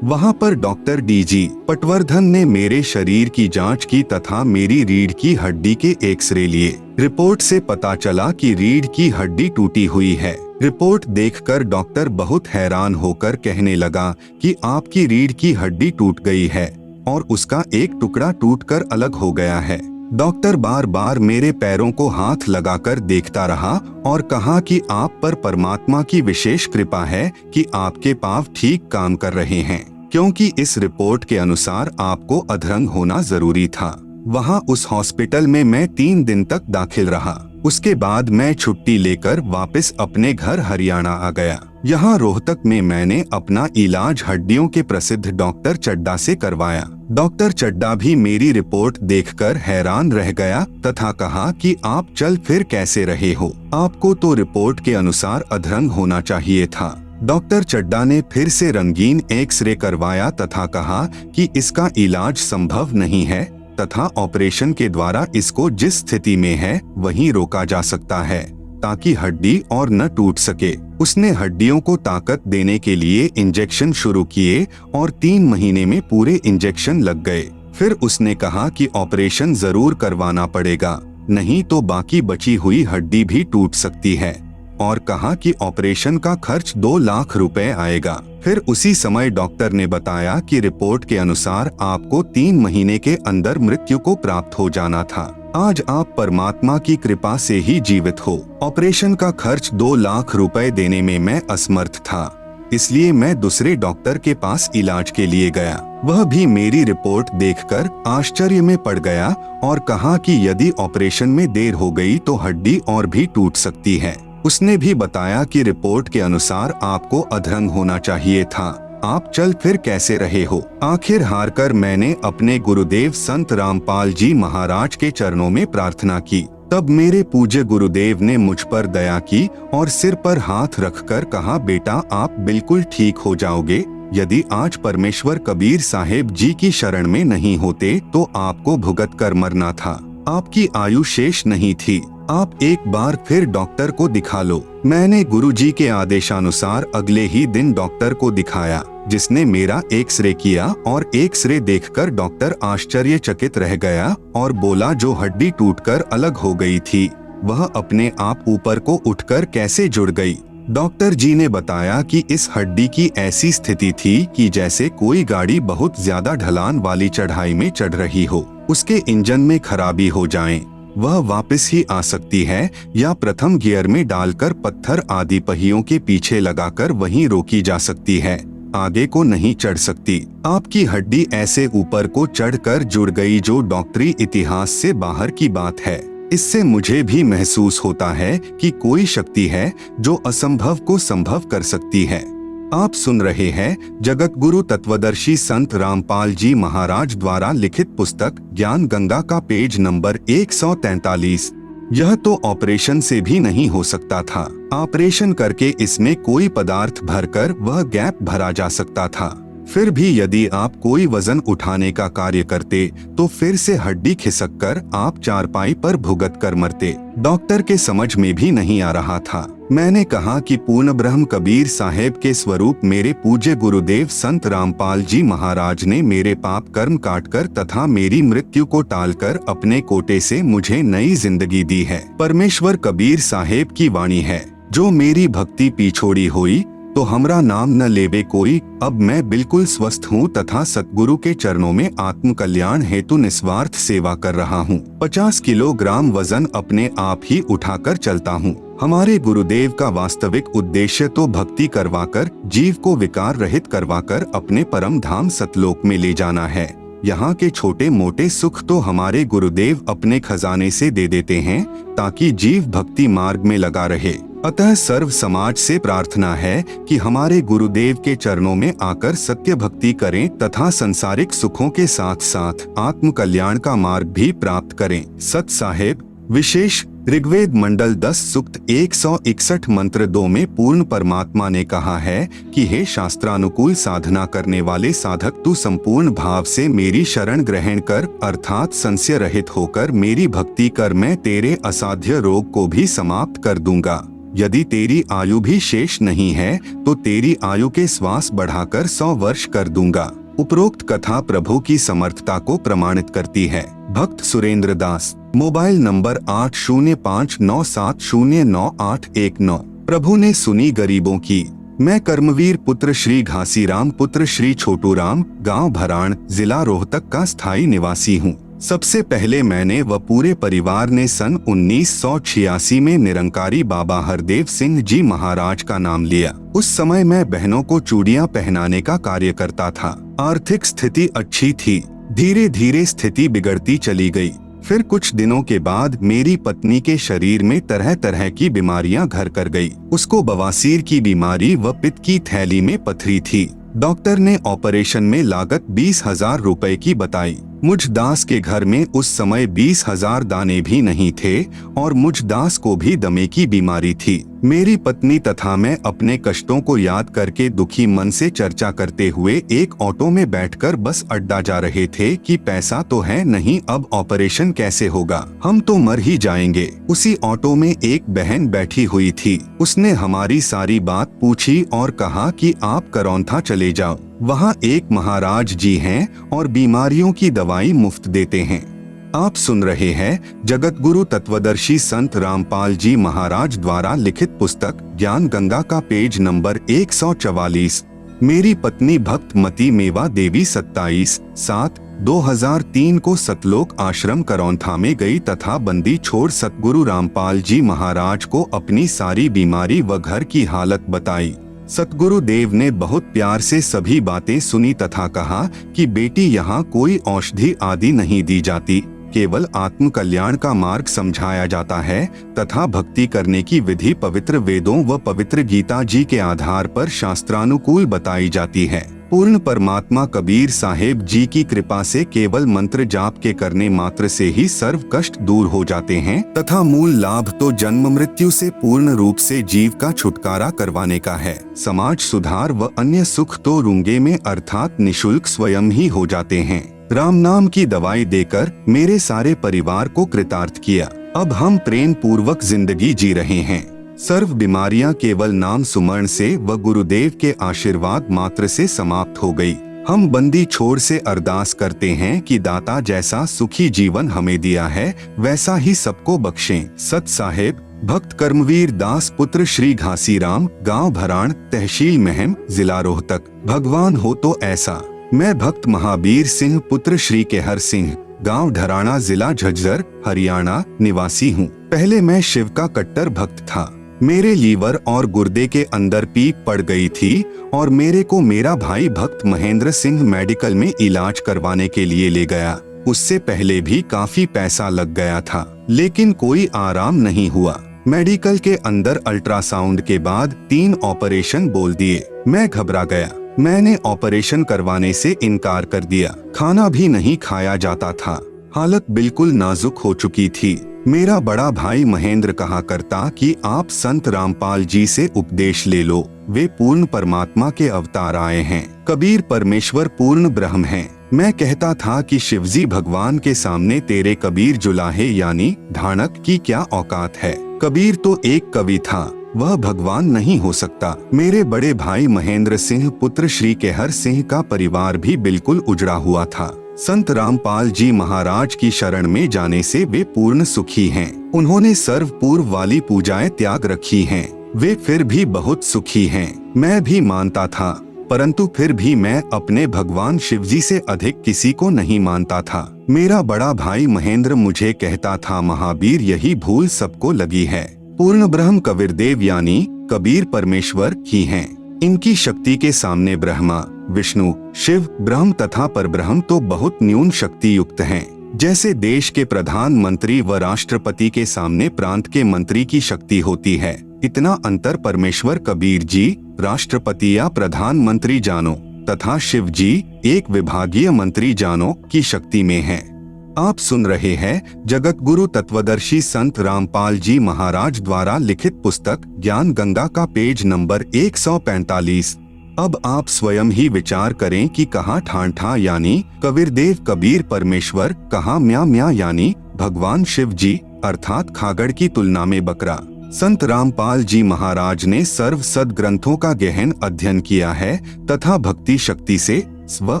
वहां पर डॉक्टर डीजी पटवर्धन ने मेरे शरीर की जांच की तथा मेरी रीढ़ की हड्डी के एक्सरे लिए। रिपोर्ट से पता चला कि रीढ़ की हड्डी टूटी हुई है। रिपोर्ट देखकर डॉक्टर बहुत हैरान होकर कहने लगा कि आपकी रीढ़ की हड्डी टूट गई है और उसका एक टुकड़ा टूटकर अलग हो गया है। डॉक्टर बार बार मेरे पैरों को हाथ लगाकर देखता रहा और कहा कि आप पर परमात्मा की विशेष कृपा है कि आपके पांव ठीक काम कर रहे हैं, क्योंकि इस रिपोर्ट के अनुसार आपको अधरंग होना जरूरी था। वहाँ उस हॉस्पिटल में मैं 3 दिन तक दाखिल रहा। उसके बाद मैं छुट्टी लेकर वापस अपने घर हरियाणा आ गया। यहाँ रोहतक में मैंने अपना इलाज हड्डियों के प्रसिद्ध डॉक्टर चड्डा से करवाया। डॉक्टर चड्डा भी मेरी रिपोर्ट देखकर हैरान रह गया तथा कहा कि आप चल फिर कैसे रहे हो, आपको तो रिपोर्ट के अनुसार अधरंग होना चाहिए था। डॉक्टर चड्डा ने फिर से रंगीन एक्सरे करवाया तथा कहा कि इसका इलाज संभव नहीं है तथा ऑपरेशन के द्वारा इसको जिस स्थिति में है वहीं रोका जा सकता है ताकि हड्डी और न टूट सके। उसने हड्डियों को ताकत देने के लिए इंजेक्शन शुरू किए और 3 महीने में पूरे इंजेक्शन लग गए। फिर उसने कहा कि ऑपरेशन जरूर करवाना पड़ेगा, नहीं तो बाकी बची हुई हड्डी भी टूट सकती है, और कहा कि ऑपरेशन का खर्च 2 लाख रुपए आएगा। फिर उसी समय डॉक्टर ने बताया कि रिपोर्ट के अनुसार आपको 3 महीने के अंदर मृत्यु को प्राप्त हो जाना था। आज आप परमात्मा की कृपा से ही जीवित हो। ऑपरेशन का खर्च 2 लाख रुपए देने में मैं असमर्थ था, इसलिए मैं दूसरे डॉक्टर के पास इलाज के लिए गया। वह भी मेरी रिपोर्ट देखकर आश्चर्य में पड़ गया और कहा कि यदि ऑपरेशन में देर हो गई तो हड्डी और भी टूट सकती है। उसने भी बताया कि रिपोर्ट के अनुसार आपको अधरंग होना चाहिए था, आप चल फिर कैसे रहे हो। आखिर हारकर मैंने अपने गुरुदेव संत रामपाल जी महाराज के चरणों में प्रार्थना की। तब मेरे पूज्य गुरुदेव ने मुझ पर दया की और सिर पर हाथ रखकर कहा, बेटा आप बिल्कुल ठीक हो जाओगे। यदि आज परमेश्वर कबीर साहेब जी की शरण में नहीं होते तो आपको भुगत कर मरना था, आपकी आयु शेष नहीं थी। आप एक बार फिर डॉक्टर को दिखा लो। मैंने गुरुजी के आदेशानुसार अगले ही दिन डॉक्टर को दिखाया, जिसने मेरा एक्सरे किया और एक्सरे देखकर डॉक्टर आश्चर्यचकित रह गया और बोला, जो हड्डी टूटकर अलग हो गई थी वह अपने आप ऊपर को उठकर कैसे जुड़ गई। डॉक्टर जी ने बताया कि इस हड्डी की ऐसी स्थिति थी कि जैसे कोई गाड़ी बहुत ज्यादा ढलान वाली चढ़ाई में चढ़ रही हो, उसके इंजन में खराबी हो जाए, वह वापस ही आ सकती है या प्रथम गियर में डालकर पत्थर आदि पहियों के पीछे लगाकर वहीं रोकी जा सकती है, आगे को नहीं चढ़ सकती। आपकी हड्डी ऐसे ऊपर को चढ़कर जुड़ गई जो डॉक्टरी इतिहास से बाहर की बात है। इससे मुझे भी महसूस होता है कि कोई शक्ति है जो असंभव को संभव कर सकती है। आप सुन रहे हैं जगत गुरु तत्वदर्शी संत रामपाल जी महाराज द्वारा लिखित पुस्तक ज्ञान गंगा का पेज नंबर 143। यह तो ऑपरेशन से भी नहीं हो सकता था। ऑपरेशन करके इसमें कोई पदार्थ भरकर वह गैप भरा जा सकता था। फिर भी यदि आप कोई वजन उठाने का कार्य करते तो फिर से हड्डी खिसककर आप चारपाई पर भुगत कर मरते। डॉक्टर के समझ में भी नहीं आ रहा था। मैंने कहा कि पूर्ण ब्रह्म कबीर साहेब के स्वरूप मेरे पूज्य गुरुदेव संत रामपाल जी महाराज ने मेरे पाप कर्म काटकर तथा मेरी मृत्यु को टालकर अपने कोटे से मुझे नई जिंदगी दी है। परमेश्वर कबीर साहेब की वाणी है, जो मेरी भक्ति पिछोड़ी हुई तो हमरा नाम न लेवे कोई। अब मैं बिल्कुल स्वस्थ हूँ तथा सतगुरु के चरणों में आत्म कल्याण हेतु निस्वार्थ सेवा कर रहा हूँ। 50 किलोग्राम वजन अपने आप ही उठाकर चलता हूँ। हमारे गुरुदेव का वास्तविक उद्देश्य तो भक्ति करवाकर जीव को विकार रहित करवाकर अपने परम धाम सतलोक में ले जाना है। यहाँ के छोटे मोटे सुख तो हमारे गुरुदेव अपने खजाने से दे देते हैं ताकि जीव भक्ति मार्ग में लगा रहे। अतः सर्व समाज से प्रार्थना है कि हमारे गुरुदेव के चरणों में आकर सत्य भक्ति करें तथा संसारिक सुखों के साथ साथ आत्म कल्याण का मार्ग भी प्राप्त करें। सत साहेब विशेष ऋग्वेद मंडल 10 सूक्त 161 मंत्र 2 में पूर्ण परमात्मा ने कहा है कि हे शास्त्रानुकूल साधना करने वाले साधक, तू संपूर्ण भाव से मेरी शरण ग्रहण कर अर्थात संशय रहित होकर मेरी भक्ति कर, मैं तेरे असाध्य रोग को भी समाप्त कर दूंगा। यदि तेरी आयु भी शेष नहीं है तो तेरी आयु के श्वास बढ़ाकर 100 वर्ष कर दूंगा। उपरोक्त कथा प्रभु की समर्थता को प्रमाणित करती है। भक्त सुरेंद्र दास, मोबाइल नंबर 8059709819। प्रभु ने सुनी गरीबों की। मैं कर्मवीर पुत्र श्री घासीराम पुत्र श्री छोटूराम, गांव भराण, जिला रोहतक का स्थायी निवासी हूँ। सबसे पहले मैंने व पूरे परिवार ने सन 1986 में निरंकारी बाबा हरदेव सिंह जी महाराज का नाम लिया। उस समय मैं बहनों को चूड़ियां पहनाने का कार्य करता था। आर्थिक स्थिति अच्छी थी। धीरे धीरे स्थिति बिगड़ती चली गई। फिर कुछ दिनों के बाद मेरी पत्नी के शरीर में तरह तरह की बीमारियां घर कर गई। उसको बवासीर की बीमारी व पित्त की थैली में पथरी थी। डॉक्टर ने ऑपरेशन में लागत 20,000 रुपए की बताई। मुझ दास के घर में उस समय 20,000 दाने भी नहीं थे और मुझ दास को भी दमे की बीमारी थी। मेरी पत्नी तथा मैं अपने कष्टों को याद करके दुखी मन से चर्चा करते हुए एक ऑटो में बैठकर बस अड्डा जा रहे थे कि पैसा तो है नहीं, अब ऑपरेशन कैसे होगा, हम तो मर ही जाएंगे। उसी ऑटो में एक बहन बैठी हुई थी। उसने हमारी सारी बात पूछी और कहा कि आप करौंथा चले जाओ, वहाँ एक महाराज जी हैं और बीमारियों की दवाई मुफ्त देते हैं। आप सुन रहे हैं जगत गुरु तत्वदर्शी संत रामपाल जी महाराज द्वारा लिखित पुस्तक ज्ञान गंगा का पेज नंबर 144। मेरी पत्नी भक्तमती मेवा देवी 27/7/2003 को सतलोक आश्रम करौंथा में गई तथा बंदी छोड़ सतगुरु रामपाल जी महाराज को अपनी सारी बीमारी व घर की हालत बताई। सतगुरु देव ने बहुत प्यार से सभी बातें सुनी तथा कहा कि बेटी, यहाँ कोई औषधि आदि नहीं दी जाती, केवल आत्म कल्याण का मार्ग समझाया जाता है तथा भक्ति करने की विधि पवित्र वेदों व पवित्र गीता जी के आधार पर शास्त्रानुकूल बताई जाती है। पूर्ण परमात्मा कबीर साहेब जी की कृपा से केवल मंत्र जाप के करने मात्र से ही सर्व कष्ट दूर हो जाते हैं तथा मूल लाभ तो जन्म मृत्यु से पूर्ण रूप से जीव का छुटकारा करवाने का है। समाज सुधार व अन्य सुख तो रूंगे में अर्थात निशुल्क स्वयं ही हो जाते हैं। राम नाम की दवाई देकर मेरे सारे परिवार को कृतार्थ किया। अब हम प्रेम पूर्वक जिंदगी जी रहे हैं। सर्व बीमारियां केवल नाम सुमरण से व गुरुदेव के आशीर्वाद मात्र से समाप्त हो गई। हम बंदी छोड़ से अरदास करते हैं कि दाता जैसा सुखी जीवन हमें दिया है वैसा ही सबको बख्शें। सत साहेब भक्त कर्मवीर दास पुत्र श्री घासीराम, गांव भराण, तहसील महम, जिला रोहतक। भगवान हो तो ऐसा। मैं भक्त महावीर सिंह पुत्र श्री केहर सिंह, गांव ढराणा, जिला झज्जर, हरियाणा निवासी हूँ। पहले मैं शिव का कट्टर भक्त था। मेरे लीवर और गुर्दे के अंदर पीप पड़ गई थी और मेरे को मेरा भाई भक्त महेंद्र सिंह मेडिकल में इलाज करवाने के लिए ले गया। उससे पहले भी काफी पैसा लग गया था, लेकिन कोई आराम नहीं हुआ। मेडिकल के अंदर अल्ट्रासाउंड के बाद 3 ऑपरेशन बोल दिए। मैं घबरा गया। मैंने ऑपरेशन करवाने से इनकार कर दिया। खाना भी नहीं खाया जाता था। हालत बिल्कुल नाजुक हो चुकी थी। मेरा बड़ा भाई महेंद्र कहा करता कि आप संत रामपाल जी से उपदेश ले लो, वे पूर्ण परमात्मा के अवतार आए हैं। कबीर परमेश्वर पूर्ण ब्रह्म हैं। मैं कहता था कि शिवजी भगवान के सामने तेरे कबीर जुलाहे यानी ढाणक की क्या औकात है। कबीर तो एक कवि था, वह भगवान नहीं हो सकता। मेरे बड़े भाई महेंद्र सिंह पुत्र श्री केहर सिंह का परिवार भी बिल्कुल उजड़ा हुआ था। संत रामपाल जी महाराज की शरण में जाने से वे पूर्ण सुखी हैं। उन्होंने सर्व पूर्व वाली पूजाएं त्याग रखी हैं। वे फिर भी बहुत सुखी हैं। मैं भी मानता था, परंतु फिर भी मैं अपने भगवान शिवजी से अधिक किसी को नहीं मानता था। मेरा बड़ा भाई महेंद्र मुझे कहता था, महावीर यही भूल सबको लगी है। पूर्ण ब्रह्म कबीरदेव यानी कबीर परमेश्वर ही हैं। इनकी शक्ति के सामने ब्रह्मा, विष्णु, शिव, ब्रह्म तथा परब्रह्म तो बहुत न्यून शक्ति युक्त हैं। जैसे देश के प्रधानमंत्री व राष्ट्रपति के सामने प्रांत के मंत्री की शक्ति होती है, इतना अंतर परमेश्वर कबीर जी राष्ट्रपति या प्रधानमंत्री जानो तथा शिव जी एक विभागीय मंत्री जानो की शक्ति में है। आप सुन रहे हैं जगत गुरु तत्वदर्शी संत रामपाल जी महाराज द्वारा लिखित पुस्तक ज्ञान गंगा का पेज नंबर 145। अब आप स्वयं ही विचार करें कि कहाँ ठाणठा यानी कबीरदेव कबीर परमेश्वर, कहाँ म्या म्या यानी भगवान शिव जी अर्थात खागड़ की तुलना में बकरा। संत रामपाल जी महाराज ने सर्व सद ग्रंथों का गहन अध्ययन किया है तथा भक्ति शक्ति से स्व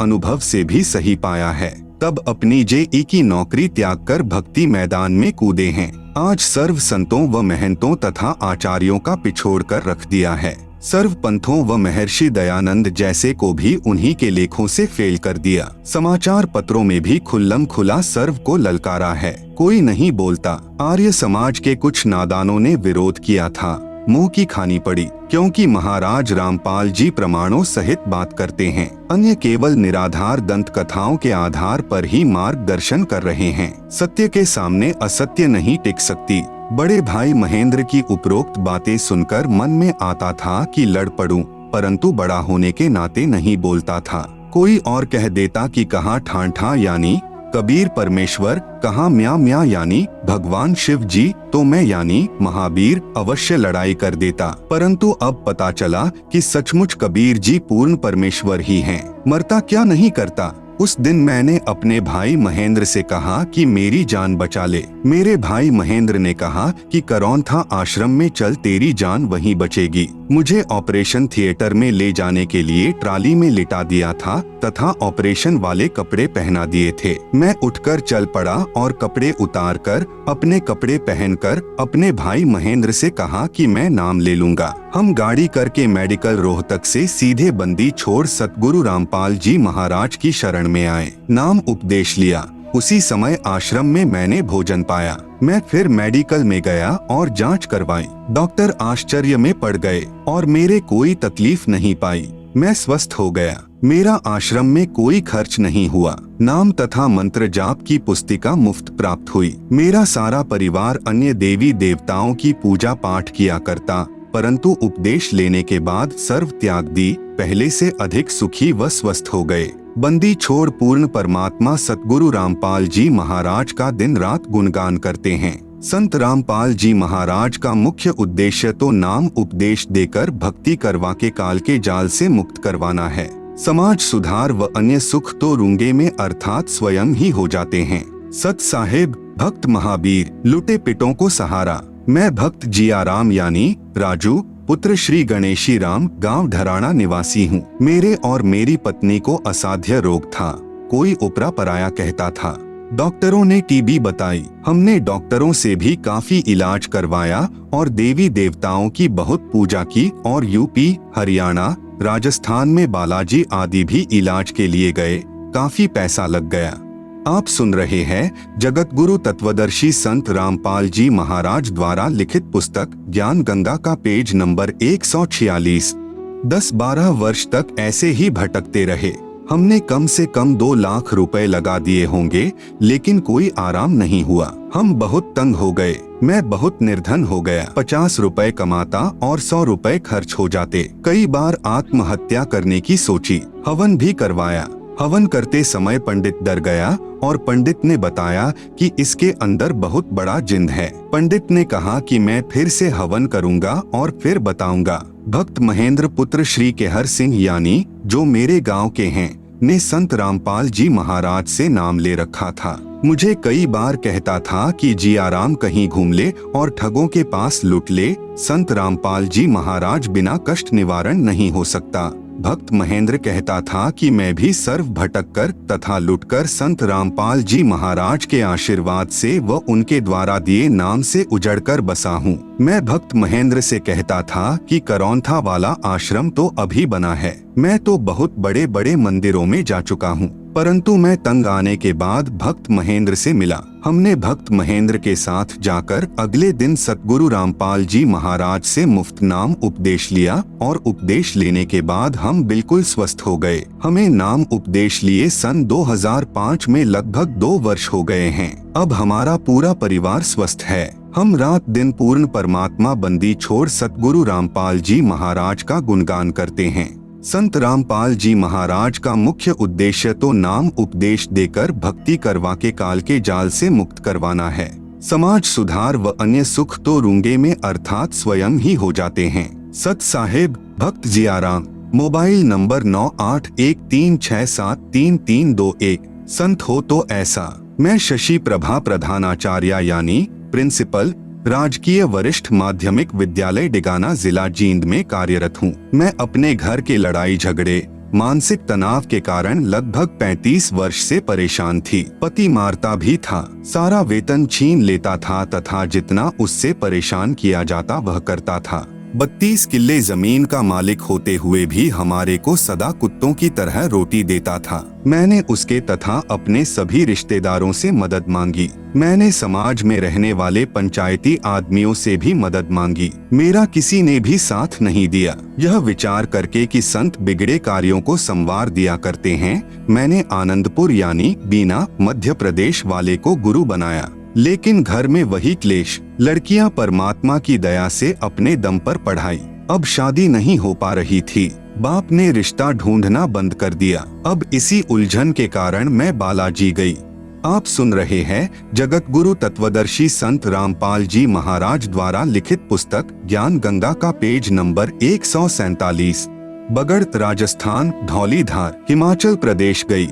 अनुभव से भी सही पाया है। तब अपनी जेई की नौकरी त्याग कर भक्ति मैदान में कूदे हैं। आज सर्व संतों व महंतों तथा आचार्यों का पिछोड़ कर रख दिया है। सर्व पंथों व महर्षि दयानंद जैसे को भी उन्हीं के लेखों से फेल कर दिया। समाचार पत्रों में भी खुल्लम खुला सर्व को ललकारा है, कोई नहीं बोलता। आर्य समाज के कुछ नादानों ने विरोध किया था, मुंह की खानी पड़ी, क्योंकि महाराज रामपाल जी प्रमाणों सहित बात करते हैं, अन्य केवल निराधार दंत कथाओं के आधार पर ही मार्गदर्शन कर रहे हैं। सत्य के सामने असत्य नहीं टिक सकती। बड़े भाई महेंद्र की उपरोक्त बातें सुनकर मन में आता था कि लड़ पड़ूं, परंतु बड़ा होने के नाते नहीं बोलता था। कोई और कह देता कि कहाँ ठांठा यानी कबीर परमेश्वर, कहाँ म्या म्या यानी भगवान शिव जी, तो मैं यानी महावीर अवश्य लड़ाई कर देता। परंतु अब पता चला कि सचमुच कबीर जी पूर्ण परमेश्वर ही हैं। मरता क्या नहीं करता। उस दिन मैंने अपने भाई महेंद्र से कहा कि मेरी जान बचा ले। मेरे भाई महेंद्र ने कहा कि करौंथा आश्रम में चल, तेरी जान वहीं बचेगी। मुझे ऑपरेशन थिएटर में ले जाने के लिए ट्राली में लिटा दिया था तथा ऑपरेशन वाले कपड़े पहना दिए थे। मैं उठकर चल पड़ा और कपड़े उतारकर अपने कपड़े पहनकर अपने भाई महेंद्र से कहा कि मैं नाम ले लूंगा। हम गाड़ी करके मेडिकल रोहतक से सीधे बंदी छोड़ सतगुरु रामपाल जी महाराज की शरण में आए। नाम उपदेश लिया। उसी समय आश्रम में मैंने भोजन पाया। मैं फिर मेडिकल में गया और जांच करवाई। डॉक्टर आश्चर्य में पड़ गए और मेरे कोई तकलीफ नहीं पाई। मैं स्वस्थ हो गया। मेरा आश्रम में कोई खर्च नहीं हुआ। नाम तथा मंत्र जाप की पुस्तिका मुफ्त प्राप्त हुई। मेरा सारा परिवार अन्य देवी देवताओं की पूजा पाठ किया करता, परंतु उपदेश लेने के बाद सर्व त्याग दी, पहले से अधिक सुखी व स्वस्थ हो गए। बंदी छोड़ पूर्ण परमात्मा सतगुरु रामपाल जी महाराज का दिन रात गुणगान करते हैं। संत रामपाल जी महाराज का मुख्य उद्देश्य तो नाम उपदेश देकर भक्ति करवा के काल के जाल से मुक्त करवाना है। समाज सुधार व अन्य सुख तो रूंगे में अर्थात स्वयं ही हो जाते हैं। सत साहेब, भक्त महावीर, लुटे पिटों को सहारा। मैं भक्त जियाराम यानी राजू, पुत्र श्री गणेशी राम, गांव ढराना निवासी हूँ। मेरे और मेरी पत्नी को असाध्य रोग था। कोई उपरा पराया कहता था। डॉक्टरों ने टीबी बताई। हमने डॉक्टरों से भी काफी इलाज करवाया और देवी देवताओं की बहुत पूजा की और यूपी, हरियाणा, राजस्थान में बालाजी आदि भी इलाज के लिए गए। काफी पैसा लग गया। आप सुन रहे हैं जगत गुरु तत्वदर्शी संत रामपाल जी महाराज द्वारा लिखित पुस्तक ज्ञान गंगा का पेज नंबर 146। 10-12 वर्ष तक ऐसे ही भटकते रहे। हमने कम से कम 2 लाख रुपए लगा दिए होंगे, लेकिन कोई आराम नहीं हुआ। हम बहुत तंग हो गए। मैं बहुत निर्धन हो गया। 50 रुपए कमाता और 100 रुपए खर्च हो जाते। कई बार आत्महत्या करने की सोची। हवन भी करवाया। हवन करते समय पंडित डर गया और पंडित ने बताया कि इसके अंदर बहुत बड़ा जिन है। पंडित ने कहा कि मैं फिर से हवन करूंगा और फिर बताऊंगा। भक्त महेंद्र पुत्र श्री केहर सिंह यानी जो मेरे गांव के हैं ने संत रामपाल जी महाराज से नाम ले रखा था। मुझे कई बार कहता था कि जियाराम कहीं घूम ले और ठगों के पास लूट ले। संत रामपाल जी महाराज बिना कष्ट निवारण नहीं हो सकता। भक्त महेंद्र कहता था कि मैं भी सर्व भटक कर तथा लुटकर संत रामपाल जी महाराज के आशीर्वाद से व उनके द्वारा दिए नाम से उजड़कर बसा हूँ। मैं भक्त महेंद्र से कहता था कि करौंथा वाला आश्रम तो अभी बना है। मैं तो बहुत बड़े बड़े मंदिरों में जा चुका हूँ, परंतु मैं तंग आने के बाद भक्त महेंद्र से मिला। हमने भक्त महेंद्र के साथ जाकर अगले दिन सतगुरु रामपाल जी महाराज से मुफ्त नाम उपदेश लिया और उपदेश लेने के बाद हम बिल्कुल स्वस्थ हो गए। हमें नाम उपदेश लिए सन 2005 में लगभग 2 वर्ष हो गए हैं। अब हमारा पूरा परिवार स्वस्थ है। हम रात दिन पूर्ण परमात्मा बंदी छोड़ सतगुरु रामपाल जी महाराज का गुणगान करते हैं। संत रामपाल जी महाराज का मुख्य उद्देश्य तो नाम उपदेश देकर भक्ति करवा के काल के जाल से मुक्त करवाना है। समाज सुधार व अन्य सुख तो रूंगे में अर्थात स्वयं ही हो जाते हैं। सत साहेब, भक्त जियाराम, मोबाइल नंबर 9813673321। संत हो तो ऐसा। मैं शशि प्रभा प्रधानाचार्य यानी प्रिंसिपल, राजकीय वरिष्ठ माध्यमिक विद्यालय डिगाना जिला जींद में कार्यरत हूँ। मैं अपने घर के लड़ाई झगड़े, मानसिक तनाव के कारण लगभग 35 वर्ष से परेशान थी। पति मारता भी था, सारा वेतन छीन लेता था तथा जितना उससे परेशान किया जाता वह करता था। 32 किल्ले जमीन का मालिक होते हुए भी हमारे को सदा कुत्तों की तरह रोटी देता था। मैंने उसके तथा अपने सभी रिश्तेदारों से मदद मांगी। मैंने समाज में रहने वाले पंचायती आदमियों से भी मदद मांगी। मेरा किसी ने भी साथ नहीं दिया। यह विचार करके कि संत बिगड़े कार्यों को संवार दिया करते हैं, मैंने आनंदपुर यानी बीना मध्य प्रदेश वाले को गुरु बनाया। लेकिन घर में वही क्लेश। लड़कियां परमात्मा की दया से अपने दम पर पढ़ाई। अब शादी नहीं हो पा रही थी। बाप ने रिश्ता ढूंढना बंद कर दिया। अब इसी उलझन के कारण मैं बालाजी गई। आप सुन रहे हैं जगत गुरु तत्वदर्शी संत रामपाल जी महाराज द्वारा लिखित पुस्तक ज्ञान गंगा का पेज नंबर 147। बगड़ राजस्थान धौलीधार हिमाचल प्रदेश गई।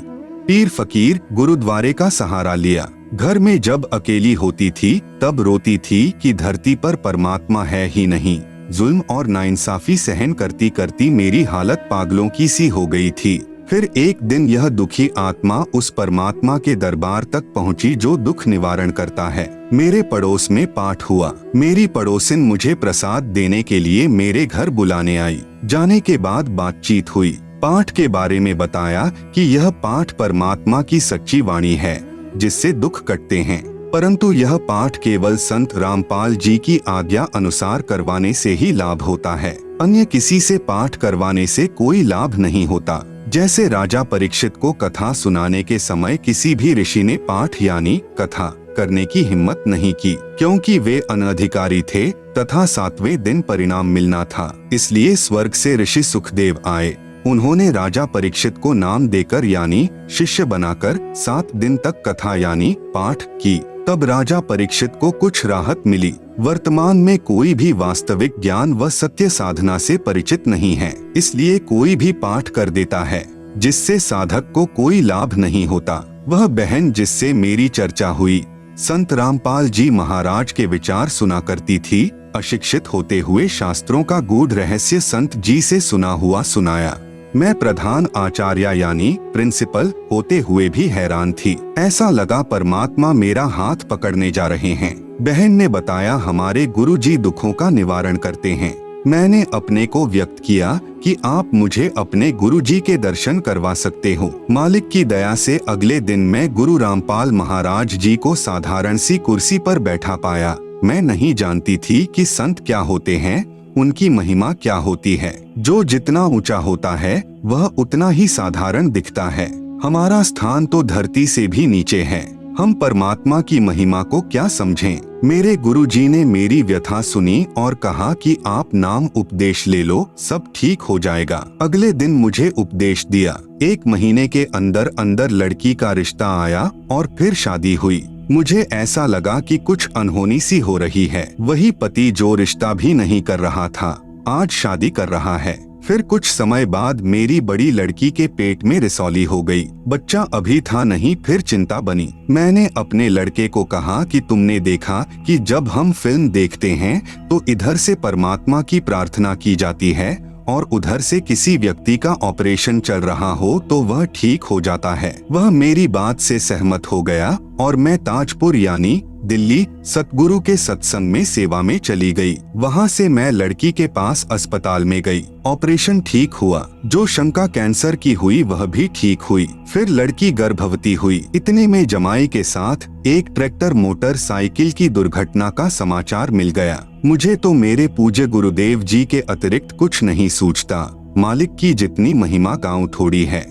पीर फकीर गुरुद्वारे का सहारा लिया। घर में जब अकेली होती थी तब रोती थी कि धरती पर परमात्मा है ही नहीं। जुल्म और नाइंसाफी सहन करती करती मेरी हालत पागलों की सी हो गई थी। फिर एक दिन यह दुखी आत्मा उस परमात्मा के दरबार तक पहुंची जो दुख निवारण करता है। मेरे पड़ोस में पाठ हुआ। मेरी पड़ोसिन मुझे प्रसाद देने के लिए मेरे घर बुलाने आई। जाने के बाद बातचीत हुई। पाठ के बारे में बताया कि यह पाठ परमात्मा की सच्ची वाणी है जिससे दुख कटते हैं, परंतु यह पाठ केवल संत रामपाल जी की आज्ञा अनुसार करवाने से ही लाभ होता है। अन्य किसी से पाठ करवाने से कोई लाभ नहीं होता। जैसे राजा परीक्षित को कथा सुनाने के समय किसी भी ऋषि ने पाठ यानी कथा करने की हिम्मत नहीं की, क्योंकि वे अनधिकारी थे तथा 7वें दिन परिणाम मिलना था। इसलिए स्वर्ग से ऋषि सुखदेव आए। उन्होंने राजा परीक्षित को नाम देकर यानी शिष्य बनाकर 7 दिन तक कथा यानी पाठ की। तब राजा परीक्षित को कुछ राहत मिली। वर्तमान में कोई भी वास्तविक ज्ञान व सत्य साधना से परिचित नहीं है, इसलिए कोई भी पाठ कर देता है जिससे साधक को कोई लाभ नहीं होता। वह बहन जिससे मेरी चर्चा हुई संत रामपाल जी महाराज के विचार सुना करती थी। अशिक्षित होते हुए शास्त्रों का गूढ़ रहस्य संत जी से सुना हुआ सुनाया। मैं प्रधान आचार्य यानी प्रिंसिपल होते हुए भी हैरान थी। ऐसा लगा परमात्मा मेरा हाथ पकड़ने जा रहे हैं। बहन ने बताया हमारे गुरुजी दुखों का निवारण करते हैं। मैंने अपने को व्यक्त किया कि आप मुझे अपने गुरुजी के दर्शन करवा सकते हो। मालिक की दया से अगले दिन मैं गुरु रामपाल महाराज जी को साधारण सी कुर्सी पर बैठा पाया। मैं नहीं जानती थी कि संत क्या होते हैं, उनकी महिमा क्या होती है। जो जितना ऊंचा होता है वह उतना ही साधारण दिखता है। हमारा स्थान तो धरती से भी नीचे है। हम परमात्मा की महिमा को क्या समझें? मेरे गुरुजी ने मेरी व्यथा सुनी और कहा कि आप नाम उपदेश ले लो, सब ठीक हो जाएगा। अगले दिन मुझे उपदेश दिया। 1 महीने के अंदर अंदर लड़की का रिश्ता आया और फिर शादी हुई। मुझे ऐसा लगा कि कुछ अनहोनी सी हो रही है। वही पति जो रिश्ता भी नहीं कर रहा था आज शादी कर रहा है। फिर कुछ समय बाद मेरी बड़ी लड़की के पेट में रिसौली हो गई। बच्चा अभी था नहीं, फिर चिंता बनी। मैंने अपने लड़के को कहा कि तुमने देखा कि जब हम फिल्म देखते हैं तो इधर से परमात्मा की प्रार्थना की जाती है और उधर से किसी व्यक्ति का ऑपरेशन चल रहा हो तो वह ठीक हो जाता है। वह मेरी बात से सहमत हो गया और मैं ताजपुर यानी दिल्ली सतगुरु के सत्संग में सेवा में चली गई। वहाँ से मैं लड़की के पास अस्पताल में गई। ऑपरेशन ठीक हुआ। जो शंका कैंसर की हुई वह भी ठीक हुई। फिर लड़की गर्भवती हुई। इतने में जमाई के साथ एक ट्रैक्टर मोटरसाइकिल की दुर्घटना का समाचार मिल गया। मुझे तो मेरे पूज्य गुरुदेव जी के अतिरिक्त कुछ नहीं सूझता। मालिक की जितनी महिमा गाँव थोड़ी है।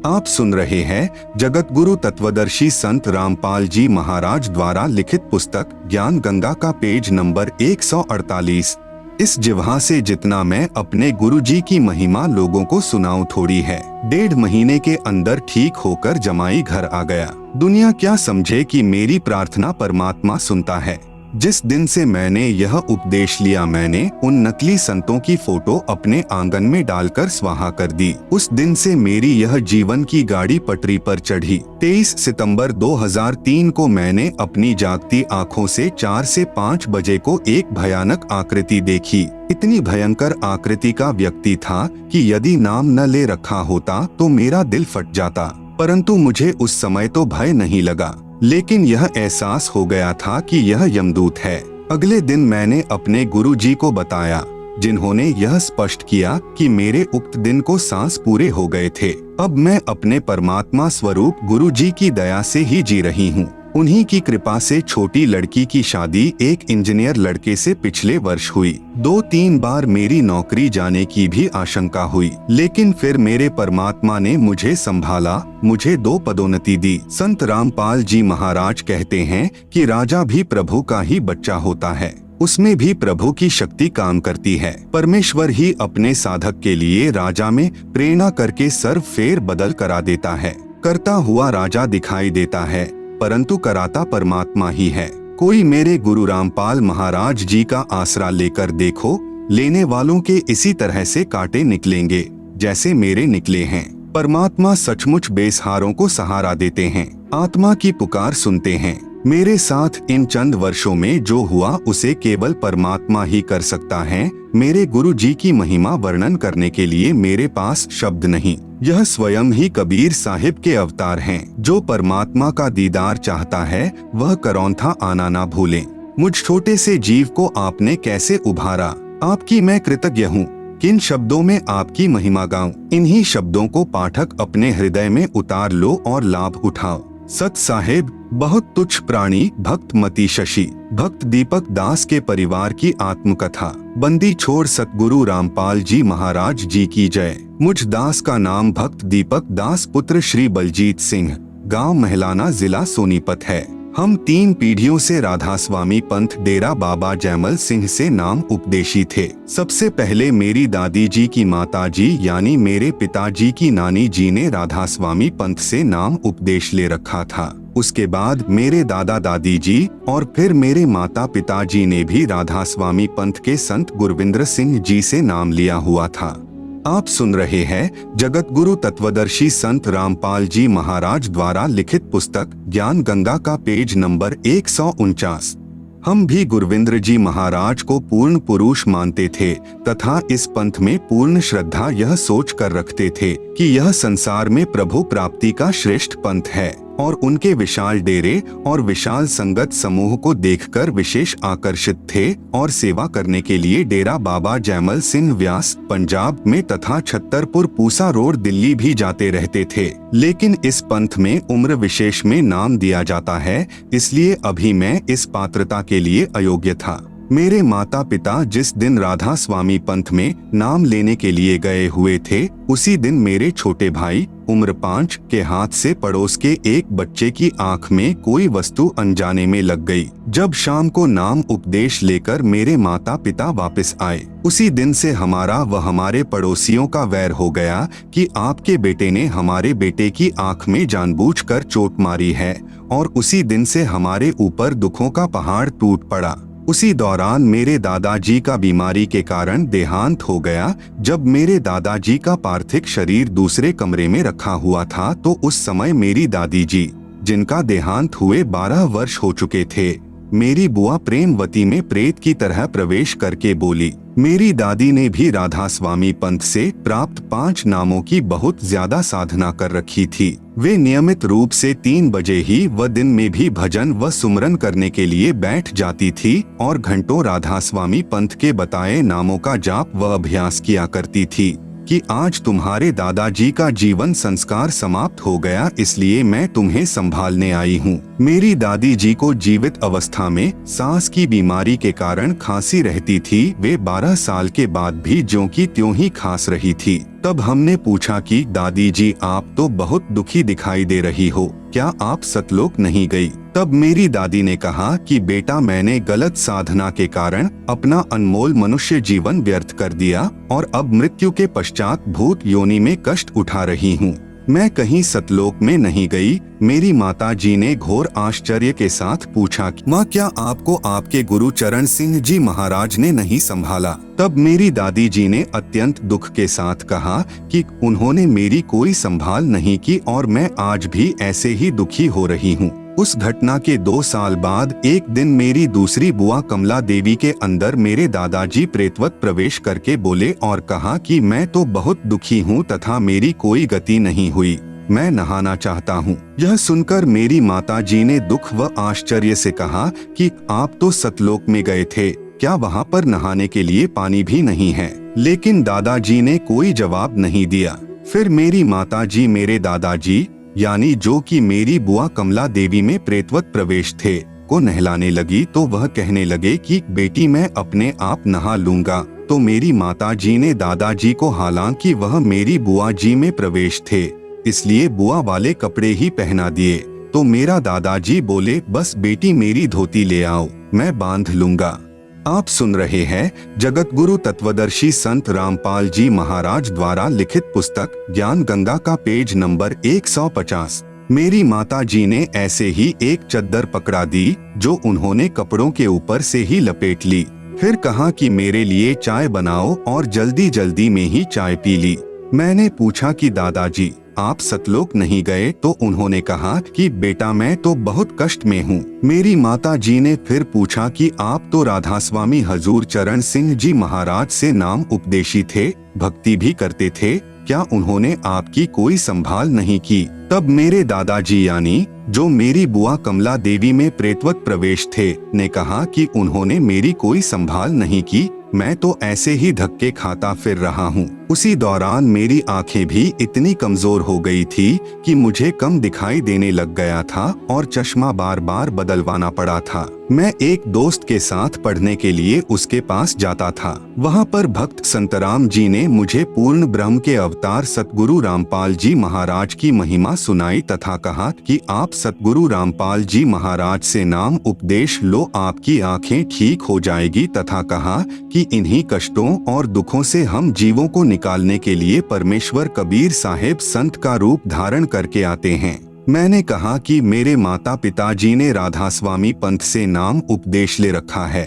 आप सुन रहे हैं जगत गुरु तत्वदर्शी संत रामपाल जी महाराज द्वारा लिखित पुस्तक ज्ञान गंगा का पेज नंबर 148। इस जिह्वा से जितना मैं अपने गुरुजी की महिमा लोगों को सुनाऊं थोड़ी है। 1.5 महीने के अंदर ठीक होकर जमाई घर आ गया। दुनिया क्या समझे कि मेरी प्रार्थना परमात्मा सुनता है। जिस दिन से मैंने यह उपदेश लिया मैंने उन नकली संतों की फोटो अपने आंगन में डालकर स्वाहा कर दी। उस दिन से मेरी यह जीवन की गाड़ी पटरी पर चढ़ी। 23 सितंबर 2003 को मैंने अपनी जागती आंखों से 4 से 5 बजे को एक भयानक आकृति देखी। इतनी भयंकर आकृति का व्यक्ति था कि यदि नाम न ले रखा होता तो मेरा दिल फट जाता, परंतु मुझे उस समय तो भय नहीं लगा, लेकिन यह एहसास हो गया था कि यह यमदूत है। अगले दिन मैंने अपने गुरुजी को बताया। जिन्होंने यह स्पष्ट किया कि मेरे उक्त दिन को सांस पूरे हो गए थे। अब मैं अपने परमात्मा स्वरूप गुरु जी की दया से ही जी रही हूँ। उन्हीं की कृपा से छोटी लड़की की शादी एक इंजीनियर लड़के से पिछले वर्ष हुई। 2-3 बार मेरी नौकरी जाने की भी आशंका हुई, लेकिन फिर मेरे परमात्मा ने मुझे संभाला, मुझे 2 पदोन्नति दी। संत रामपाल जी महाराज कहते हैं कि राजा भी प्रभु का ही बच्चा होता है, उसमें भी प्रभु की शक्ति काम करती है। परमेश्वर ही अपने साधक के लिए राजा में प्रेरणा करके सर्व फेर बदल करा देता है। करता हुआ राजा दिखाई देता है, परंतु कराता परमात्मा ही है। कोई मेरे गुरु रामपाल महाराज जी का आसरा लेकर देखो, लेने वालों के इसी तरह से कांटे निकलेंगे जैसे मेरे निकले हैं। परमात्मा सचमुच बेसहारों को सहारा देते हैं, आत्मा की पुकार सुनते हैं। मेरे साथ इन चंद वर्षों में जो हुआ उसे केवल परमात्मा ही कर सकता है। मेरे गुरु जी की महिमा वर्णन करने के लिए मेरे पास शब्द नहीं। यह स्वयं ही कबीर साहिब के अवतार हैं। जो परमात्मा का दीदार चाहता है वह करौंथा आना ना भूले। मुझ छोटे से जीव को आपने कैसे उभारा, आपकी मैं कृतज्ञ हूँ। किन शब्दों में आपकी महिमा गाऊं, इन्हीं शब्दों को पाठक अपने हृदय में उतार लो और लाभ उठाओ। सत साहेब बहुत तुच्छ प्राणी भक्त मती शशि, भक्त दीपक दास के परिवार की आत्मकथा। बंदी छोड़ सतगुरु रामपाल जी महाराज जी की जय। मुझ दास का नाम भक्त दीपक दास पुत्र श्री बलजीत सिंह, गांव महलाना, जिला सोनीपत है। हम 3 पीढ़ियों से राधा स्वामी पंथ डेरा बाबा जयमल सिंह से नाम उपदेशी थे। सबसे पहले मेरी दादी जी की माता जी यानी मेरे पिताजी की नानी जी ने राधा स्वामी पंथ से नाम उपदेश ले रखा था। उसके बाद मेरे दादा दादी जी और फिर मेरे माता पिताजी ने भी राधा स्वामी पंथ के संत गुरविंद्र सिंह जी से नाम लिया हुआ था। आप सुन रहे हैं जगत गुरु तत्वदर्शी संत रामपाल जी महाराज द्वारा लिखित पुस्तक ज्ञान गंगा का पेज नंबर 149। हम भी गुरविंद्र जी महाराज को पूर्ण पुरुष मानते थे तथा इस पंथ में पूर्ण श्रद्धा यह सोच कर रखते थे कि यह संसार में प्रभु प्राप्ति का श्रेष्ठ पंथ है और उनके विशाल डेरे और विशाल संगत समूह को देखकर विशेष आकर्षित थे और सेवा करने के लिए डेरा बाबा जयमल सिंह व्यास पंजाब में तथा छत्तरपुर पूसा रोड दिल्ली भी जाते रहते थे। लेकिन इस पंथ में उम्र विशेष में नाम दिया जाता है, इसलिए अभी मैं इस पात्रता के लिए अयोग्य था। मेरे माता पिता जिस दिन राधा स्वामी पंथ में नाम लेने के लिए गए हुए थे, उसी दिन मेरे छोटे भाई उम्र 5 के हाथ से पड़ोस के एक बच्चे की आंख में कोई वस्तु अनजाने में लग गई। जब शाम को नाम उपदेश लेकर मेरे माता पिता वापस आए, उसी दिन से हमारा व हमारे पड़ोसियों का वैर हो गया कि आपके बेटे ने हमारे बेटे की आंख में जानबूझकर चोट मारी है, और उसी दिन से हमारे ऊपर दुखों का पहाड़ टूट पड़ा। उसी दौरान मेरे दादाजी का बीमारी के कारण देहांत हो गया। जब मेरे दादाजी का पार्थिव शरीर दूसरे कमरे में रखा हुआ था तो उस समय मेरी दादी जी, जिनका देहांत हुए 12 वर्ष हो चुके थे, मेरी बुआ प्रेमवती में प्रेत की तरह प्रवेश करके बोली। मेरी दादी ने भी राधा स्वामी पंथ से प्राप्त 5 नामों की बहुत ज्यादा साधना कर रखी थी। वे नियमित रूप से 3 बजे ही व दिन में भी भजन व सुमरन करने के लिए बैठ जाती थी और घंटों राधा स्वामी पंथ के बताए नामों का जाप व अभ्यास किया करती थी कि आज तुम्हारे दादाजी का जीवन संस्कार समाप्त हो गया, इसलिए मैं तुम्हें संभालने आई हूँ। मेरी दादी जी को जीवित अवस्था में सांस की बीमारी के कारण खांसी रहती थी। वे 12 साल के बाद भी ज्यों की त्यों ही खांस रही थी। तब हमने पूछा कि दादी जी, आप तो बहुत दुखी दिखाई दे रही हो, क्या आप सतलोक नहीं गई? तब मेरी दादी ने कहा कि बेटा, मैंने गलत साधना के कारण अपना अनमोल मनुष्य जीवन व्यर्थ कर दिया और अब मृत्यु के पश्चात भूत योनि में कष्ट उठा रही हूँ। मैं कहीं सतलोक में नहीं गई। मेरी माता जी ने घोर आश्चर्य के साथ पूछा, माँ, क्या आपको आपके गुरु चरण सिंह जी महाराज ने नहीं संभाला? तब मेरी दादी जी ने अत्यंत दुख के साथ कहा कि उन्होंने मेरी कोई संभाल नहीं की और मैं आज भी ऐसे ही दुखी हो रही हूँ। उस घटना के 2 साल बाद एक दिन मेरी दूसरी बुआ कमला देवी के अंदर मेरे दादाजी प्रेतवत प्रवेश करके बोले और कहा कि मैं तो बहुत दुखी हूँ तथा मेरी कोई गति नहीं हुई, मैं नहाना चाहता हूँ। यह सुनकर मेरी माता जी ने दुख व आश्चर्य से कहा कि आप तो सतलोक में गए थे, क्या वहाँ पर नहाने के लिए पानी भी नहीं है? लेकिन दादाजी ने कोई जवाब नहीं दिया। फिर मेरी माताजी मेरे दादाजी यानी जो कि मेरी बुआ कमला देवी में प्रेतवत प्रवेश थे को नहलाने लगी तो वह कहने लगे कि बेटी मैं अपने आप नहा लूंगा। तो मेरी माताजी ने दादाजी को, हालांकि वह मेरी बुआ जी में प्रवेश थे इसलिए बुआ वाले कपड़े ही पहना दिए। तो मेरा दादाजी बोले बस बेटी मेरी धोती ले आओ, मैं बांध लूंगा। आप सुन रहे हैं जगत गुरु तत्वदर्शी संत रामपाल जी महाराज द्वारा लिखित पुस्तक ज्ञान गंगा का पेज नंबर 150। मेरी माता जी ने ऐसे ही एक चद्दर पकड़ा दी जो उन्होंने कपड़ों के ऊपर से ही लपेट ली। फिर कहा कि मेरे लिए चाय बनाओ और जल्दी जल्दी में ही चाय पी ली। मैंने पूछा कि दादाजी आप सतलोक नहीं गए? तो उन्होंने कहा कि बेटा मैं तो बहुत कष्ट में हूँ। मेरी माता जी ने फिर पूछा कि आप तो राधा स्वामी हजूर चरण सिंह जी महाराज से नाम उपदेशी थे, भक्ति भी करते थे, क्या उन्होंने आपकी कोई संभाल नहीं की? तब मेरे दादाजी यानी जो मेरी बुआ कमला देवी में प्रेतवत प्रवेश थे ने कहा कि उन्होंने मेरी कोई संभाल नहीं की, मैं तो ऐसे ही धक्के खाता फिर रहा हूँ। उसी दौरान मेरी आंखें भी इतनी कमजोर हो गई थी कि मुझे कम दिखाई देने लग गया था और चश्मा बार बार बदलवाना पड़ा था। मैं एक दोस्त के साथ पढ़ने के लिए उसके पास जाता था। वहाँ पर भक्त संतराम जी ने मुझे पूर्ण ब्रह्म के अवतार सतगुरु रामपाल जी महाराज की महिमा सुनाई तथा कहा कि आप सतगुरु रामपाल जी महाराज से नाम उपदेश लो, आपकी आंखें ठीक हो जाएगी, तथा कहा कि इन्हीं कष्टों और दुखों से हम जीवों को निकालने के लिए परमेश्वर कबीर साहेब संत का रूप धारण करके आते हैं। मैंने कहा कि मेरे माता पिताजी ने राधा स्वामी पंथ से नाम उपदेश ले रखा है।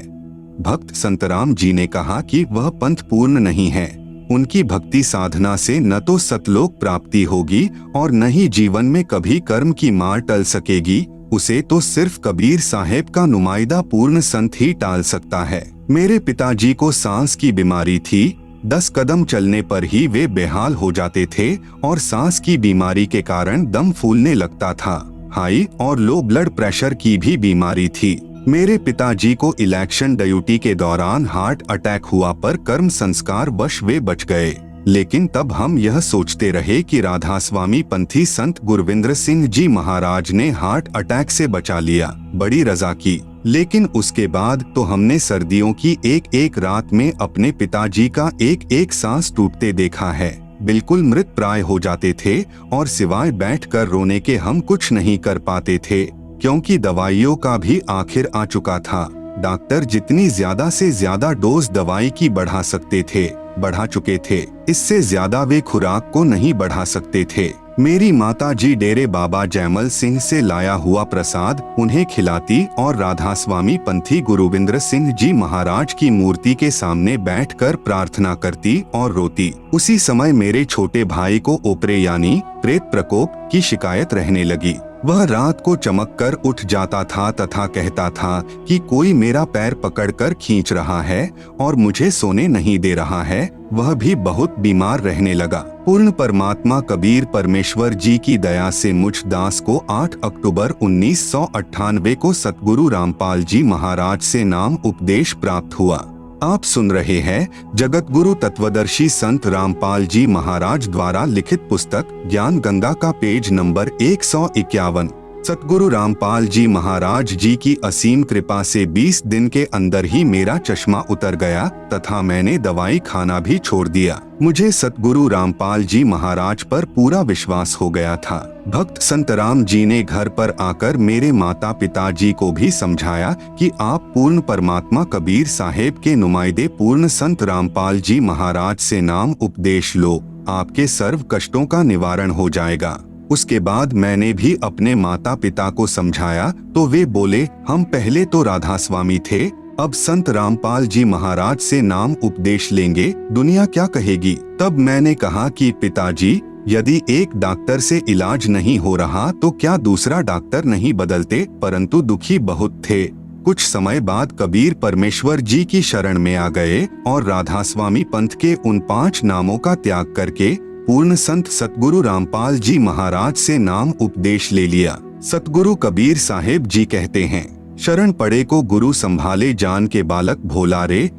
भक्त संतराम जी ने कहा कि वह पंथ पूर्ण नहीं है, उनकी भक्ति साधना से न तो सतलोक प्राप्ति होगी और न ही जीवन में कभी कर्म की मार टल सकेगी, उसे तो सिर्फ कबीर साहेब का नुमाइंदा पूर्ण संत ही टाल सकता है। मेरे पिताजी को सांस की बीमारी थी, 10 कदम चलने पर ही वे बेहाल हो जाते थे और सांस की बीमारी के कारण दम फूलने लगता था। हाई और लो ब्लड प्रेशर की भी बीमारी थी। मेरे पिताजी को इलेक्शन ड्यूटी के दौरान हार्ट अटैक हुआ पर कर्म संस्कार वश वे बच गए। लेकिन तब हम यह सोचते रहे कि राधा स्वामी पंथी संत गुरविंद्र सिंह जी महाराज ने हार्ट अटैक से बचा लिया, बड़ी रजा की। लेकिन उसके बाद तो हमने सर्दियों की एक एक रात में अपने पिताजी का एक एक सांस टूटते देखा है। बिल्कुल मृत प्राय हो जाते थे और सिवाय बैठकर रोने के हम कुछ नहीं कर पाते थे, क्योंकि दवाइयों का भी आखिर आ चुका था। डॉक्टर जितनी ज्यादा से ज्यादा डोज दवाई की बढ़ा चुके थे, इससे ज्यादा वे खुराक को नहीं बढ़ा सकते थे। मेरी माता जी डेरे बाबा जयमल सिंह से लाया हुआ प्रसाद उन्हें खिलाती और राधा स्वामी पंथी गुरुविंद्र सिंह जी महाराज की मूर्ति के सामने बैठकर प्रार्थना करती और रोती। उसी समय मेरे छोटे भाई को ओपरे यानी प्रेत प्रकोप की शिकायत रहने लगी। वह रात को चमक कर उठ जाता था तथा कहता था कि कोई मेरा पैर पकड़कर खींच रहा है और मुझे सोने नहीं दे रहा है। वह भी बहुत बीमार रहने लगा। पूर्ण परमात्मा कबीर परमेश्वर जी की दया से मुझ दास को 8 अक्टूबर 1998 को सतगुरु रामपाल जी महाराज से नाम उपदेश प्राप्त हुआ। आप सुन रहे हैं जगत गुरु तत्वदर्शी संत रामपाल जी महाराज द्वारा लिखित पुस्तक ज्ञान गंगा का पेज नंबर 151। सतगुरु रामपाल जी महाराज जी की असीम कृपा से 20 दिन के अंदर ही मेरा चश्मा उतर गया तथा मैंने दवाई खाना भी छोड़ दिया। मुझे सतगुरु रामपाल जी महाराज पर पूरा विश्वास हो गया था। भक्त संतराम जी ने घर पर आकर मेरे माता पिता जी को भी समझाया कि आप पूर्ण परमात्मा कबीर साहेब के नुमाइंदे पूर्ण संत रामपाल जी महाराज से नाम उपदेश लो, आपके सर्व कष्टों का निवारण हो जाएगा। उसके बाद मैंने भी अपने माता पिता को समझाया तो वे बोले हम पहले तो राधा स्वामी थे, अब संत रामपाल जी महाराज से नाम उपदेश लेंगे, दुनिया क्या कहेगी। तब मैंने कहा कि पिताजी यदि एक डॉक्टर से इलाज नहीं हो रहा तो क्या दूसरा डॉक्टर नहीं बदलते, परंतु दुखी बहुत थे। कुछ समय बाद कबीर परमेश्वर जी की शरण में आ गए और राधा स्वामी पंथ के उन 5 नामों का त्याग करके पूर्ण संत सतगुरु रामपाल जी महाराज से नाम उपदेश ले लिया। सतगुरु कबीर साहेब जी कहते हैं, शरण पड़े को गुरु संभाले जान के बालक भोला रे।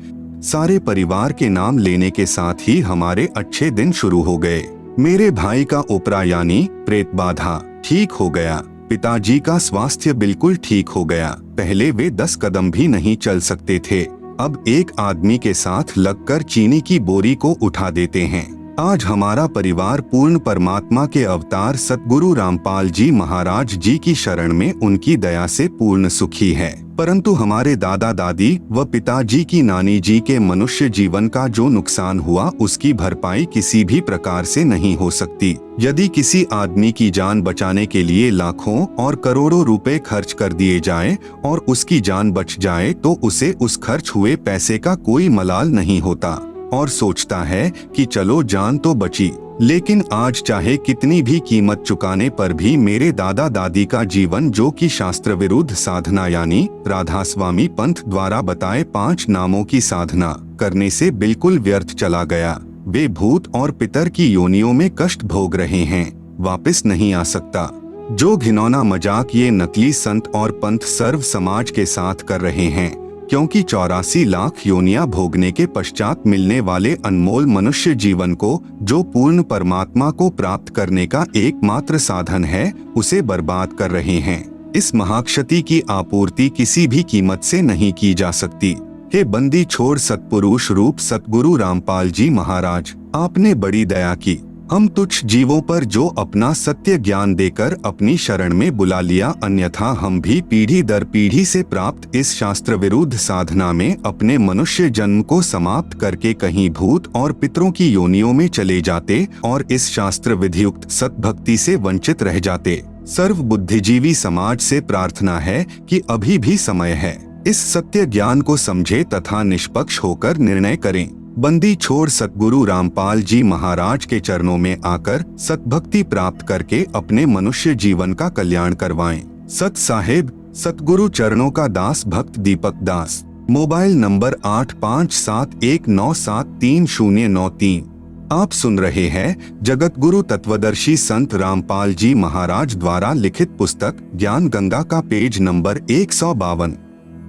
सारे परिवार के नाम लेने के साथ ही हमारे अच्छे दिन शुरू हो गए। मेरे भाई का ओपरा यानी प्रेत बाधा ठीक हो गया। पिताजी का स्वास्थ्य बिल्कुल ठीक हो गया। पहले वे 10 कदम भी नहीं चल सकते थे, अब एक आदमी के साथ लगकर चीनी की बोरी को उठा देते हैं। आज हमारा परिवार पूर्ण परमात्मा के अवतार सतगुरु रामपाल जी महाराज जी की शरण में उनकी दया से पूर्ण सुखी है। परंतु हमारे दादा दादी व पिताजी की नानी जी के मनुष्य जीवन का जो नुकसान हुआ उसकी भरपाई किसी भी प्रकार से नहीं हो सकती। यदि किसी आदमी की जान बचाने के लिए लाखों और करोड़ों रुपए खर्च कर दिए जाएं और उसकी जान बच जाए तो उसे उस खर्च हुए पैसे का कोई मलाल नहीं होता और सोचता है कि चलो जान तो बची। लेकिन आज चाहे कितनी भी कीमत चुकाने पर भी मेरे दादा दादी का जीवन, जो कि शास्त्र विरुद्ध साधना यानी राधा स्वामी पंथ द्वारा बताए 5 नामों की साधना करने से बिल्कुल व्यर्थ चला गया। वे भूत और पितर की योनियों में कष्ट भोग रहे हैं, वापस नहीं आ सकता। जो घिनौना मजाक ये नकली संत और पंथ सर्व समाज के साथ कर रहे हैं, क्योंकि 84 लाख योनियां भोगने के पश्चात मिलने वाले अनमोल मनुष्य जीवन को, जो पूर्ण परमात्मा को प्राप्त करने का एकमात्र साधन है, उसे बर्बाद कर रहे हैं। इस महाक्षति की आपूर्ति किसी भी कीमत से नहीं की जा सकती। हे बंदी छोड़ सतपुरुष रूप सतगुरु रामपाल जी महाराज, आपने बड़ी दया की। हम तुच्छ जीवों पर जो अपना सत्य ज्ञान देकर अपनी शरण में बुला लिया, अन्यथा हम भी पीढ़ी दर पीढ़ी से प्राप्त इस शास्त्र विरुद्ध साधना में अपने मनुष्य जन्म को समाप्त करके कहीं भूत और पितरों की योनियों में चले जाते और इस शास्त्र विधियुक्त सतभक्ति से वंचित रह जाते। सर्व बुद्धिजीवी समाज से प्रार्थना है कि अभी भी समय है, इस सत्य ज्ञान को समझे तथा निष्पक्ष होकर निर्णय करें। बंदी छोड़ सतगुरु रामपाल जी महाराज के चरणों में आकर सतभक्ति प्राप्त करके अपने मनुष्य जीवन का कल्याण करवाएं। सत साहेब सतगुरु चरणों का दास भक्त दीपक दास। Mobile number 8571973093। आप सुन रहे हैं जगत गुरु तत्वदर्शी संत रामपाल जी महाराज द्वारा लिखित पुस्तक ज्ञान गंगा का पेज नंबर 152।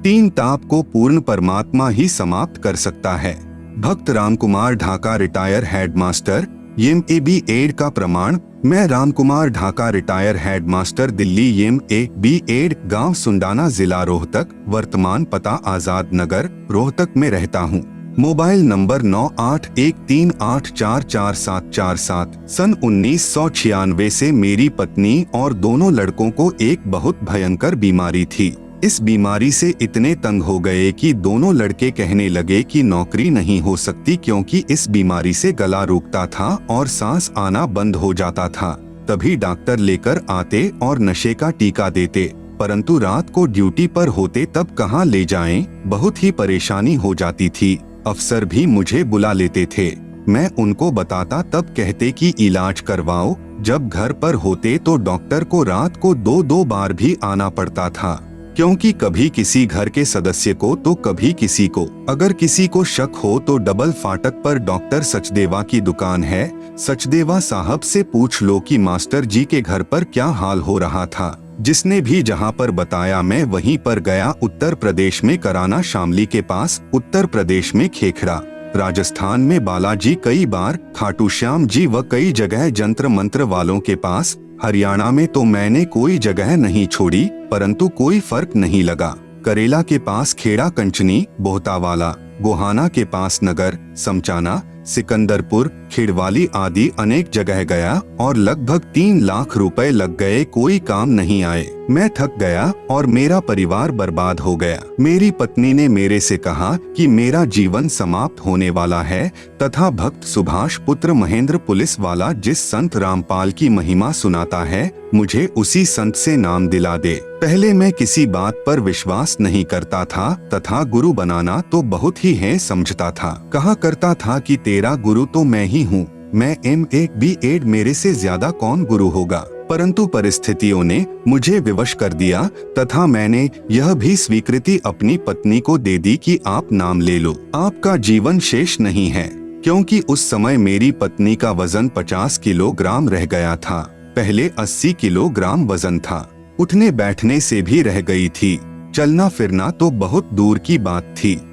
3 ताप को पूर्ण परमात्मा ही समाप्त कर सकता है। भक्त Ramkumar Dhaka retire headmaster MA BEd का प्रमाण। मैं Ramkumar Dhaka retire headmaster Delhi MA BEd गांव सुंडाना जिला रोहतक, वर्तमान पता आजाद नगर रोहतक में रहता हूं। Mobile number 9813844747। सन 1996 से मेरी पत्नी और दोनों लड़कों को एक बहुत भयंकर बीमारी थी। इस बीमारी से इतने तंग हो गए कि दोनों लड़के कहने लगे कि नौकरी नहीं हो सकती, क्योंकि इस बीमारी से गला रुकता था और सांस आना बंद हो जाता था। तभी डॉक्टर लेकर आते और नशे का टीका देते, परंतु रात को ड्यूटी पर होते तब कहाँ ले जाएं, बहुत ही परेशानी हो जाती थी। अफसर भी मुझे बुला लेते थे, मैं उनको बताता तब कहते कि इलाज करवाओ। जब घर पर होते तो डॉक्टर को रात को 2-2 बार भी आना पड़ता था, क्योंकि कभी किसी घर के सदस्य को तो कभी किसी को। अगर किसी को शक हो तो डबल फाटक पर डॉक्टर सचदेवा की दुकान है, सचदेवा साहब से पूछ लो कि मास्टर जी के घर पर क्या हाल हो रहा था। जिसने भी जहां पर बताया मैं वहीं पर गया। उत्तर प्रदेश में कराना शामली के पास, उत्तर प्रदेश में खेखड़ा, राजस्थान में बालाजी कई बार, खाटू श्याम जी व कई जगह जंत्र मंत्र वालों के पास। हरियाणा में तो मैंने कोई जगह नहीं छोड़ी, परंतु कोई फर्क नहीं लगा। करेला के पास खेड़ा कंचनी, बोहतावाला, गोहाना के पास नगर, समचाना, सिकंदरपुर, खिड़वाली आदि अनेक जगह गया और लगभग 3 लाख रुपए लग गए, कोई काम नहीं आए। मैं थक गया और मेरा परिवार बर्बाद हो गया। मेरी पत्नी ने मेरे से कहा कि मेरा जीवन समाप्त होने वाला है तथा भक्त सुभाष पुत्र महेंद्र पुलिस वाला जिस संत रामपाल की महिमा सुनाता है, मुझे उसी संत से नाम दिला दे। पहले मैं किसी बात पर विश्वास नहीं करता था तथा गुरु बनाना तो बहुत ही है समझता था। कहा करता था कि तेरा गुरु तो मैं ही हूँ, मैं एम.ए.बी. एड, मेरे से ज्यादा कौन गुरु होगा। परंतु परिस्थितियों ने मुझे विवश कर दिया तथा मैंने यह भी स्वीकृति अपनी पत्नी को दे दी कि आप नाम ले लो, आपका जीवन शेष नहीं है। क्योंकि उस समय मेरी पत्नी का वजन 50 किलोग्राम रह गया था, पहले 80 किलोग्राम वजन था, उठने बैठने से भी रह गई थी। चलना फिरना तो बहुत दूर की बात थी।